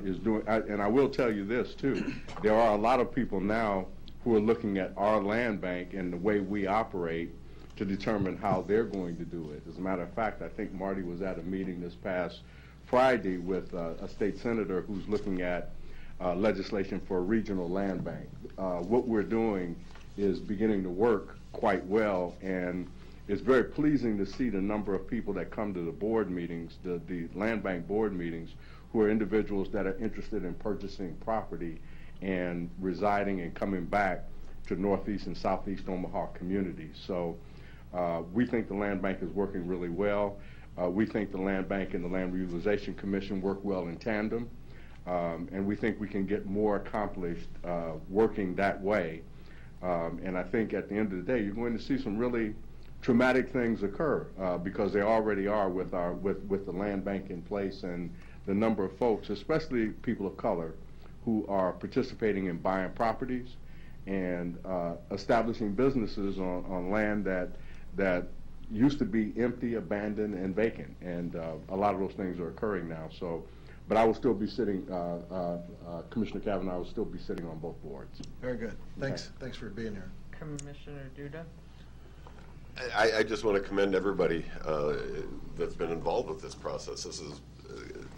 is doing. And I will tell you this too: there are a lot of people now who are looking at our land bank and the way we operate to determine how they're going to do it. As a matter of fact, I think Marty was at a meeting this past Friday with a state senator who's looking at legislation for a regional land bank. What we're doing is beginning to work quite well, and it's very pleasing to see the number of people that come to the board meetings, the land bank board meetings, who are individuals that are interested in purchasing property and residing and coming back to Northeast and Southeast Omaha communities. So we think the land bank is working really well. We think the land bank and the Land Reutilization Commission work well in tandem, and we think we can get more accomplished working that way. And I think at the end of the day, you're going to see some really traumatic things occur because they already are with the land bank in place, and the number of folks, especially people of color, who are participating in buying properties and establishing businesses on land that used to be empty, abandoned, and vacant. And a lot of those things are occurring now. So. But I will still be sitting, Commissioner Kavanaugh will still be sitting on both boards. Very good. Thanks. Okay. Thanks for being here. Commissioner Duda? I just want to commend everybody that's been involved with this process. This is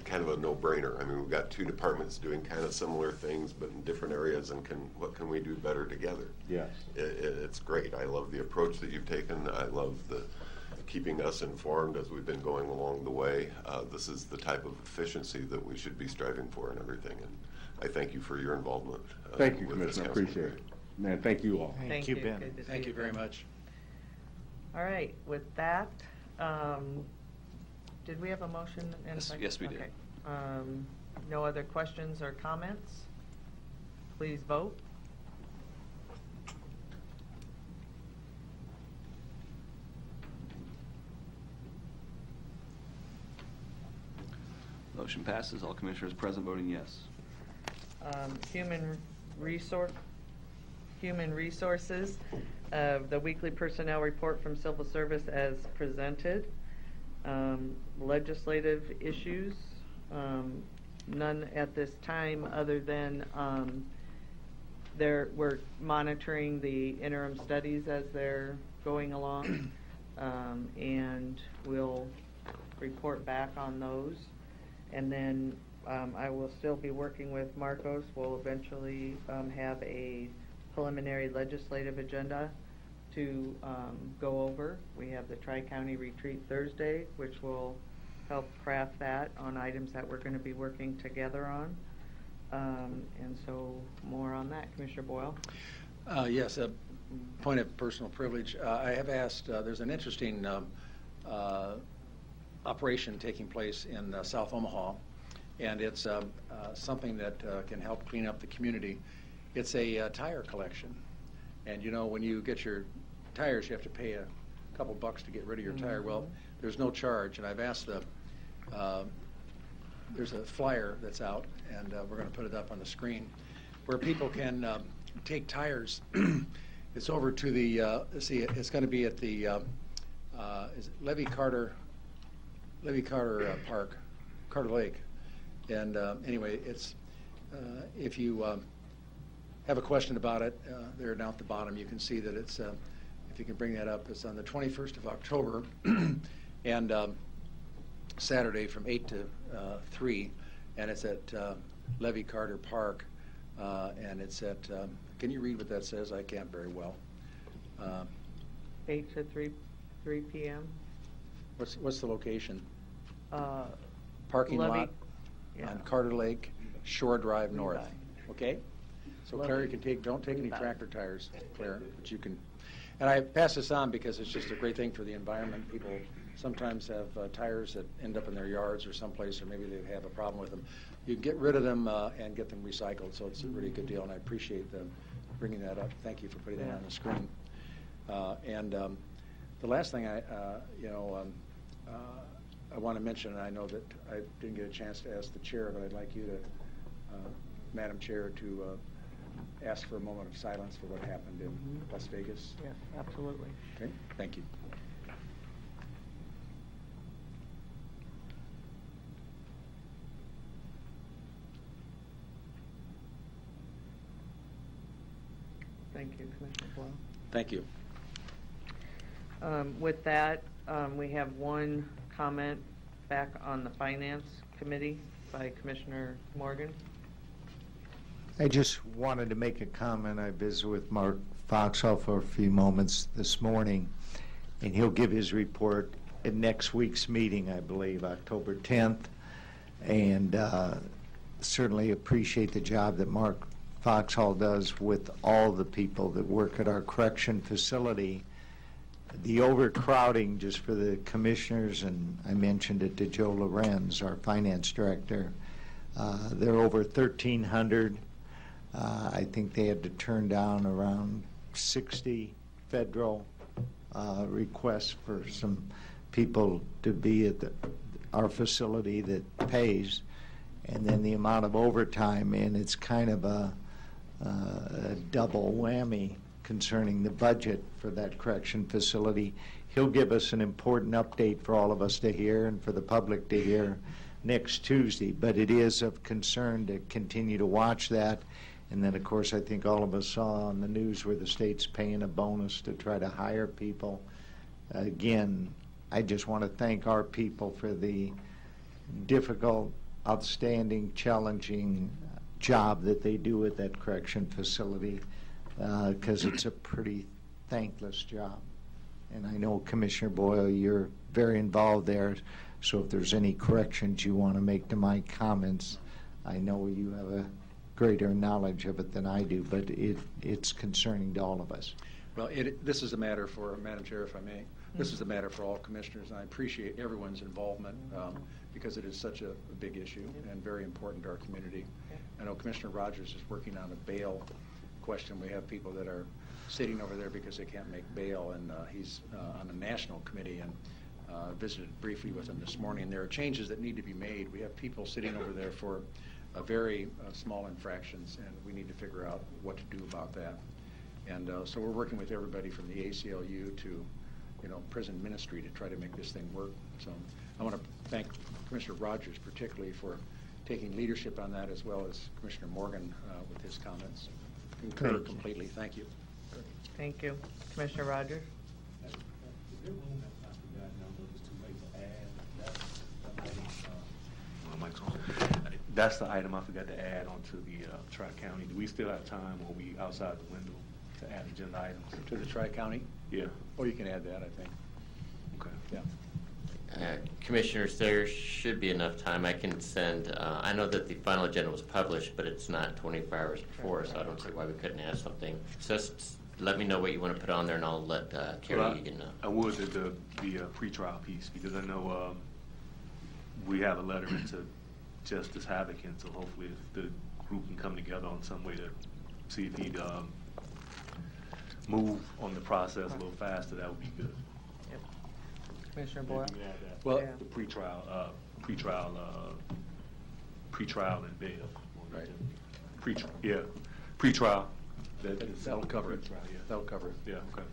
kind of a no-brainer. I mean, we've got two departments doing kind of similar things, but in different areas, and what can we do better together? Yes. It's great. I love the approach that you've taken. I love the keeping us informed as we've been going along the way. This is the type of efficiency that we should be striving for and everything. And I thank you for your involvement. Thank you, Commissioner. I appreciate it. Man, thank you all. Thank you, Ben. Thank you very much. All right, with that, did we have a motion? Yes, we did. Okay. No other questions or comments? please vote. Motion passes. All commissioners present voting yes. Human Resources, the weekly personnel report from Civil Service as presented. Legislative issues, none at this time other than we're monitoring the interim studies as they're going along, and we'll report back on those. And then I will still be working with Marcos. We'll eventually have a preliminary legislative agenda to go over. We have the Tri-County Retreat Thursday, which will help craft that on items that we're going to be working together on. And so more on that. Commissioner Boyle? Yes, a point of personal privilege. I have asked, there's an interesting operation taking place in South Omaha, and it's something that can help clean up the community. It's a tire collection, and you know, when you get your tires, you have to pay a couple bucks to get rid of your tire. Well, there's no charge, and I've asked there's a flyer that's out, and we're going to put it up on the screen, where people can take tires. It's over to the it's going to be at the is it Levy Carter Park, Carter Lake. And anyway, it's if you have a question about it, there down at the bottom, you can see that it's, if you can bring that up, it's on the 21st of October, and Saturday from 8 to 3, and it's at Levy Carter Park, and it's at, can you read what that says? I can't very well. 8 to 3 p.m. What's the location? Parking lot on Carter Lake, Shore Drive North. Okay? So Claire, you can don't take any tractor tires, Claire, but you can. And I pass this on because it's just a great thing for the environment. People sometimes have tires that end up in their yards or someplace, or maybe they have a problem with them. You can get rid of them and get them recycled, so it's a really good deal, and I appreciate them bringing that up. Thank you for putting that on the screen. And the last thing I want to mention, and I know that I didn't get a chance to ask the chair, but I'd like you to, Madam Chair, to ask for a moment of silence for what happened in Las Vegas. Yes, absolutely. Okay, thank you. Thank you, Commissioner Boyle. Thank you. With that, we have one comment back on the Finance Committee by Commissioner Morgan. I just wanted to make a comment. I visited with Mark Foxall for a few moments this morning, and he'll give his report at next week's meeting, I believe, October 10th, and certainly appreciate the job that Mark Foxall does with all the people that work at our correction facility. The overcrowding, just for the commissioners, and I mentioned it to Joe Lorenz, our finance director, there are over 1,300. I think they had to turn down around 60 federal requests for some people to be at our facility that pays, and then the amount of overtime, and it's kind of a double whammy concerning the budget for that correction facility. He'll give us an important update for all of us to hear and for the public to hear next Tuesday, but it is of concern to continue to watch that. And then, of course, I think all of us saw on the news where the state's paying a bonus to try to hire people. Again, I just want to thank our people for the difficult, outstanding, challenging job that they do at that correction facility, because it's a pretty thankless job. And I know, Commissioner Boyle, you're very involved there, so if there's any corrections you want to make to my comments, I know you have a greater knowledge of it than I do, but it's concerning to all of us. Well, this is a matter for, Madam Chair, if I may, this is a matter for all commissioners, and I appreciate everyone's involvement because it is such a big issue and very important to our community. I know Commissioner Rogers is working on a bail question. We have people that are sitting over there because they can't make bail, and he's on the national committee, and visited briefly with him this morning. There are changes that need to be made. We have people sitting over there for very small infractions, and we need to figure out what to do about that. And so we're working with everybody from the ACLU to, prison ministry to try to make this thing work. So I want to thank Commissioner Rogers particularly for taking leadership on that, as well as Commissioner Morgan with his comments. Concur completely. Thank you. Thank you. Commissioner Rogers? That's the item I forgot to add onto the Tri-County. Do we still have time, or are we outside the window to add agenda items? To the Tri-County? Yeah. Or you can add that, I think. Okay. Yeah. Commissioners, there should be enough time. I can send, I know that the final agenda was published, but it's not 24 hours before, so I don't see why we couldn't add something. Just let me know what you want to put on there, and I'll let Carrie Egan know. I would the pretrial piece, because I know we have a letter into Justice Havoc, and so hopefully if the group can come together on some way to see if he'd move on the process a little faster, that would be good. Yep. Commissioner Boyle? Well, yeah. The pretrial and bail. Right. Pretrial. That'll cover it. Yeah. That'll cover it. Yeah, okay.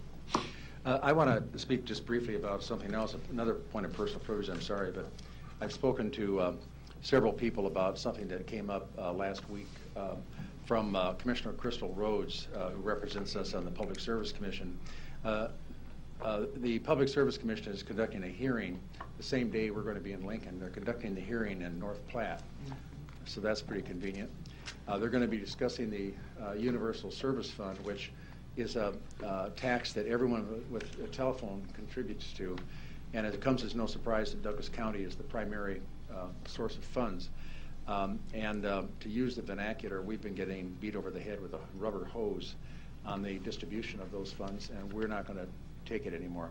I want to speak just briefly about something else, another point of personal privilege, I'm sorry, but I've spoken to several people about something that came up last week from Commissioner Crystal Rhodes, who represents us on the Public Service Commission. The Public Service Commission is conducting a hearing the same day we're going to be in Lincoln. They're conducting the hearing in North Platte, so that's pretty convenient. They're going to be discussing the Universal Service Fund, which is a tax that everyone with a telephone contributes to, and it comes as no surprise that Douglas County is the primary source of funds. To use the vernacular, we've been getting beat over the head with a rubber hose on the distribution of those funds, and we're not going to take it anymore.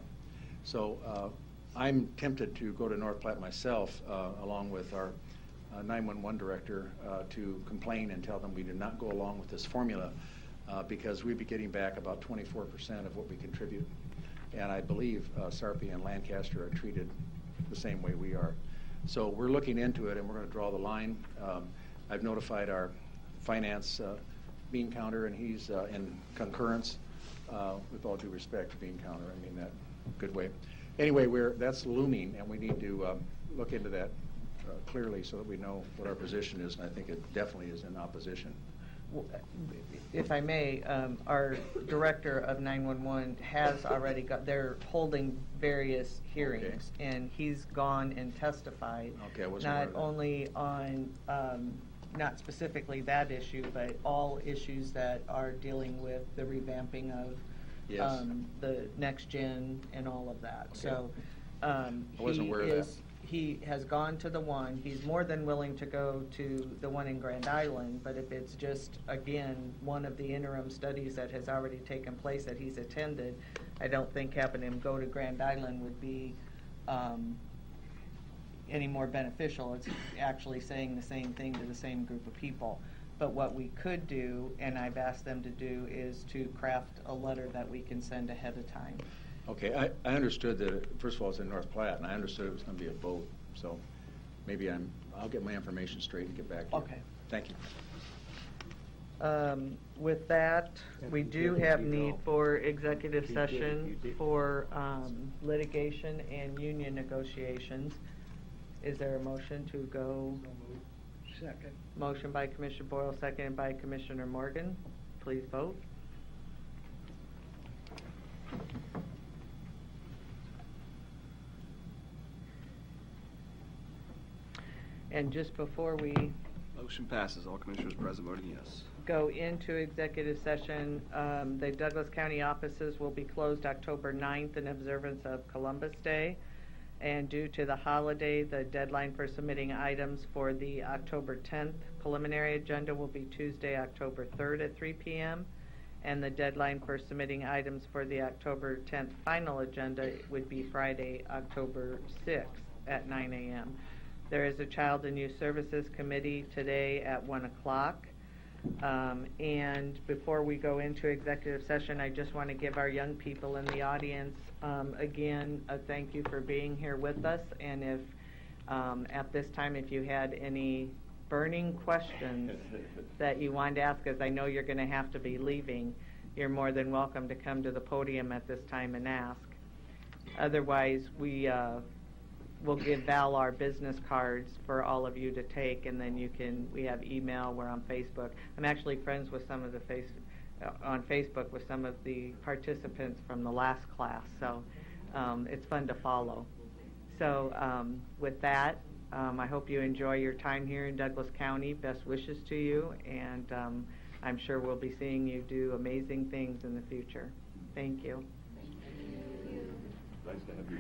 So I'm tempted to go to North Platte myself, along with our 911 director, to complain and tell them we did not go along with this formula, because we'd be getting back about 24% of what we contribute. And I believe Sarpy and Lancaster are treated the same way we are. So we're looking into it, and we're going to draw the line. I've notified our finance bean counter, and he's in concurrence. With all due respect to bean counter, I mean that good way. Anyway, that's looming, and we need to look into that clearly so that we know what our position is, and I think it definitely is in opposition. If I may, our director of 911 has already they're holding various hearings, and he's gone and testified, not only on, not specifically that issue, but all issues that are dealing with the revamping of the next gen and all of that. Okay. So I wasn't aware of that. He has gone to the one. He's more than willing to go to the one in Grand Island, but if it's just, again, one of the interim studies that has already taken place that he's attended, I don't think having him go to Grand Island would be any more beneficial. It's actually saying the same thing to the same group of people. But what we could do, and I've asked them to do, is to craft a letter that we can send ahead of time. Okay, I understood that, first of all, it's in North Platte, and I understood it was going to be a vote, so maybe I'll get my information straight and get back to you. Okay. Thank you. With that, we do have need for executive session for litigation and union negotiations. Is there a motion to go? Second. Motion by Commissioner Boyle, seconded by Commissioner Morgan. Please vote. And just before we Motion passes. All commissioners present voting yes. go into executive session, the Douglas County offices will be closed October 9th in observance of Columbus Day. And due to the holiday, the deadline for submitting items for the October 10th preliminary agenda will be Tuesday, October 3rd at 3 p.m. And the deadline for submitting items for the October 10th final agenda would be Friday, October 6th at 9 a.m. There is a Child and Youth Services Committee today at 1 o'clock. And before we go into executive session, I just want to give our young people in the audience, again, a thank you for being here with us. And if at this time, if you had any burning questions that you wanted to ask us, I know you're going to have to be leaving, you're more than welcome to come to the podium at this time and ask. Otherwise, we will give Val our business cards for all of you to take, and then we have email, we're on Facebook. I'm actually friends with some of the on Facebook with some of the participants from the last class, so it's fun to follow. So with that, I hope you enjoy your time here in Douglas County. Best wishes to you, and I'm sure we'll be seeing you do amazing things in the future. Thank you. Nice to have you.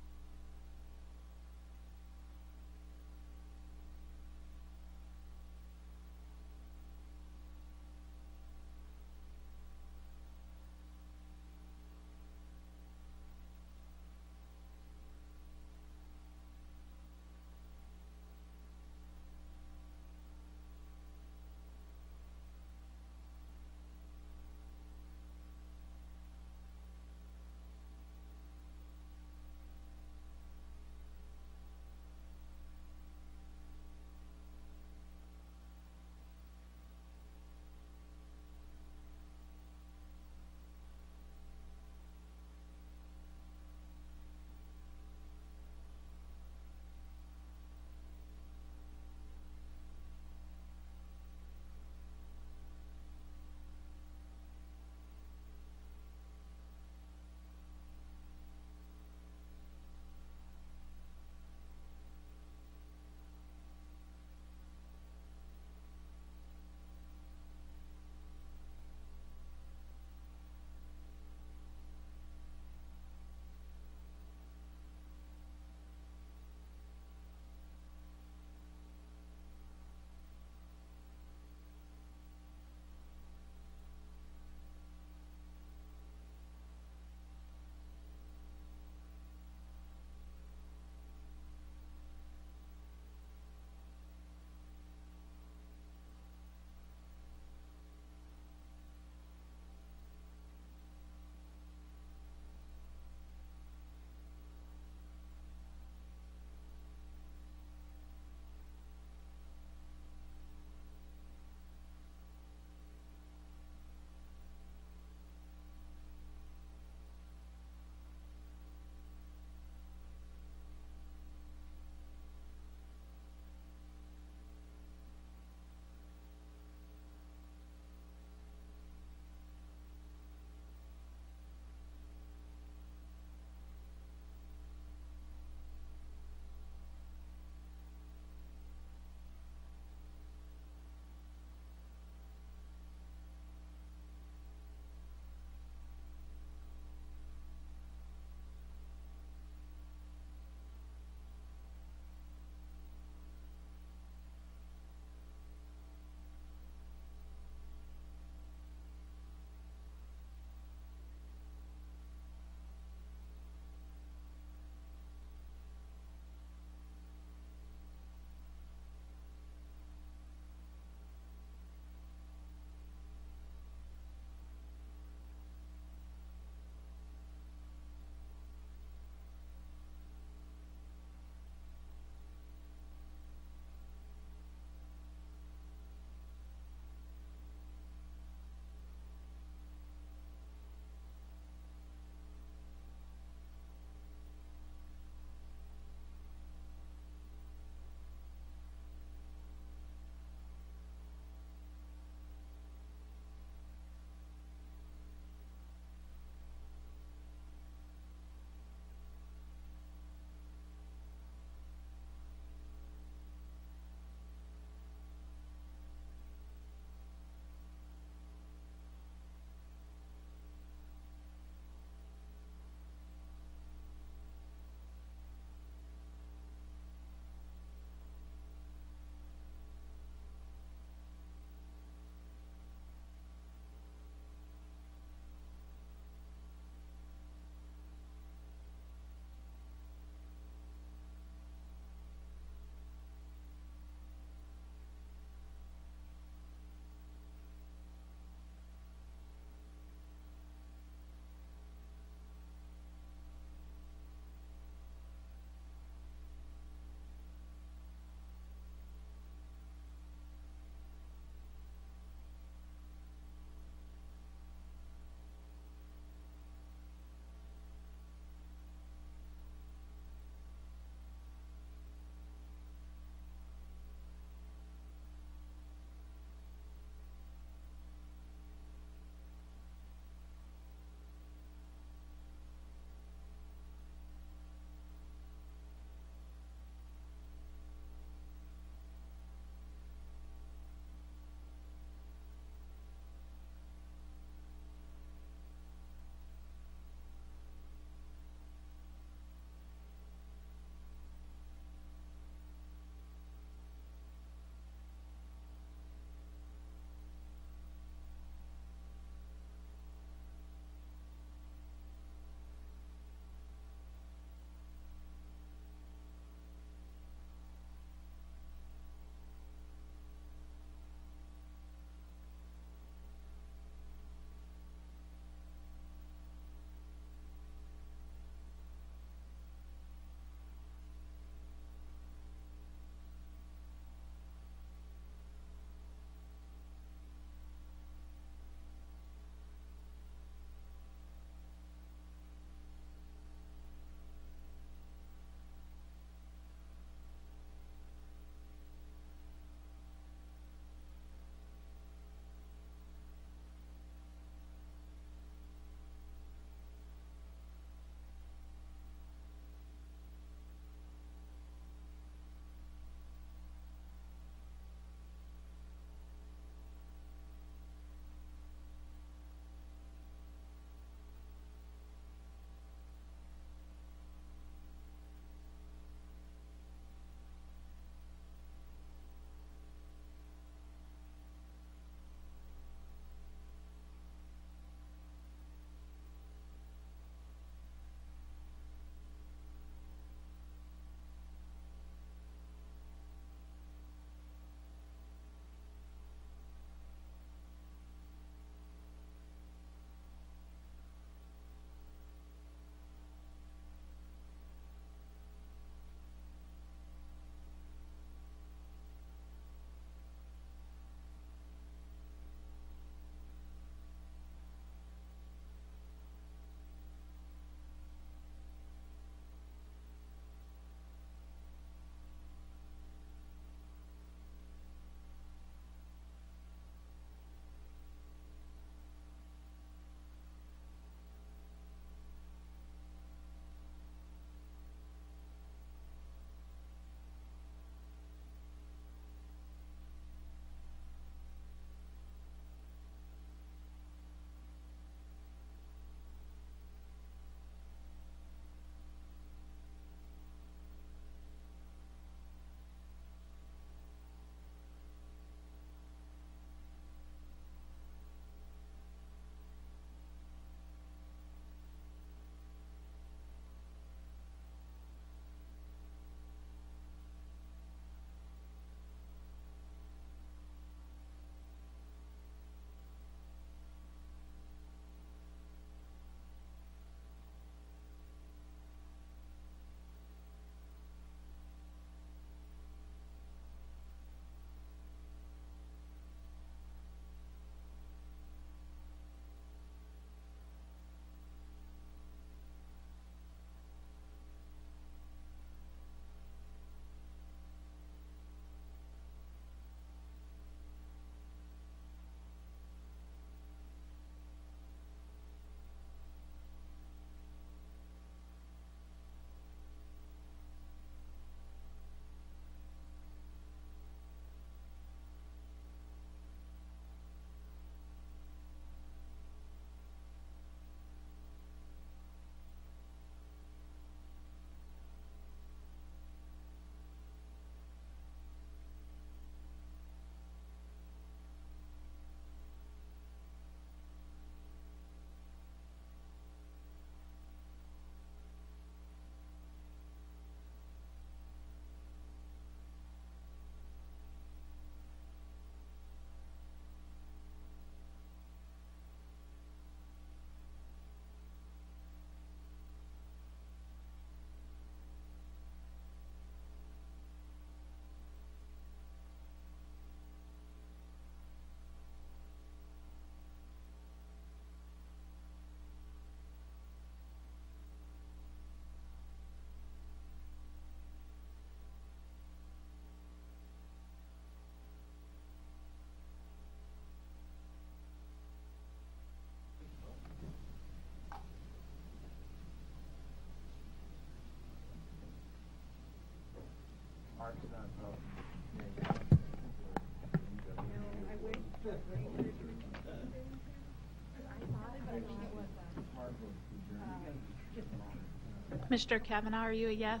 Mr. Kavanaugh, are you a yes?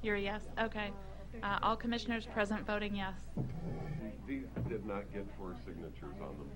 You're a yes? Okay. All commissioners present voting yes. These did not get 4 signatures on them.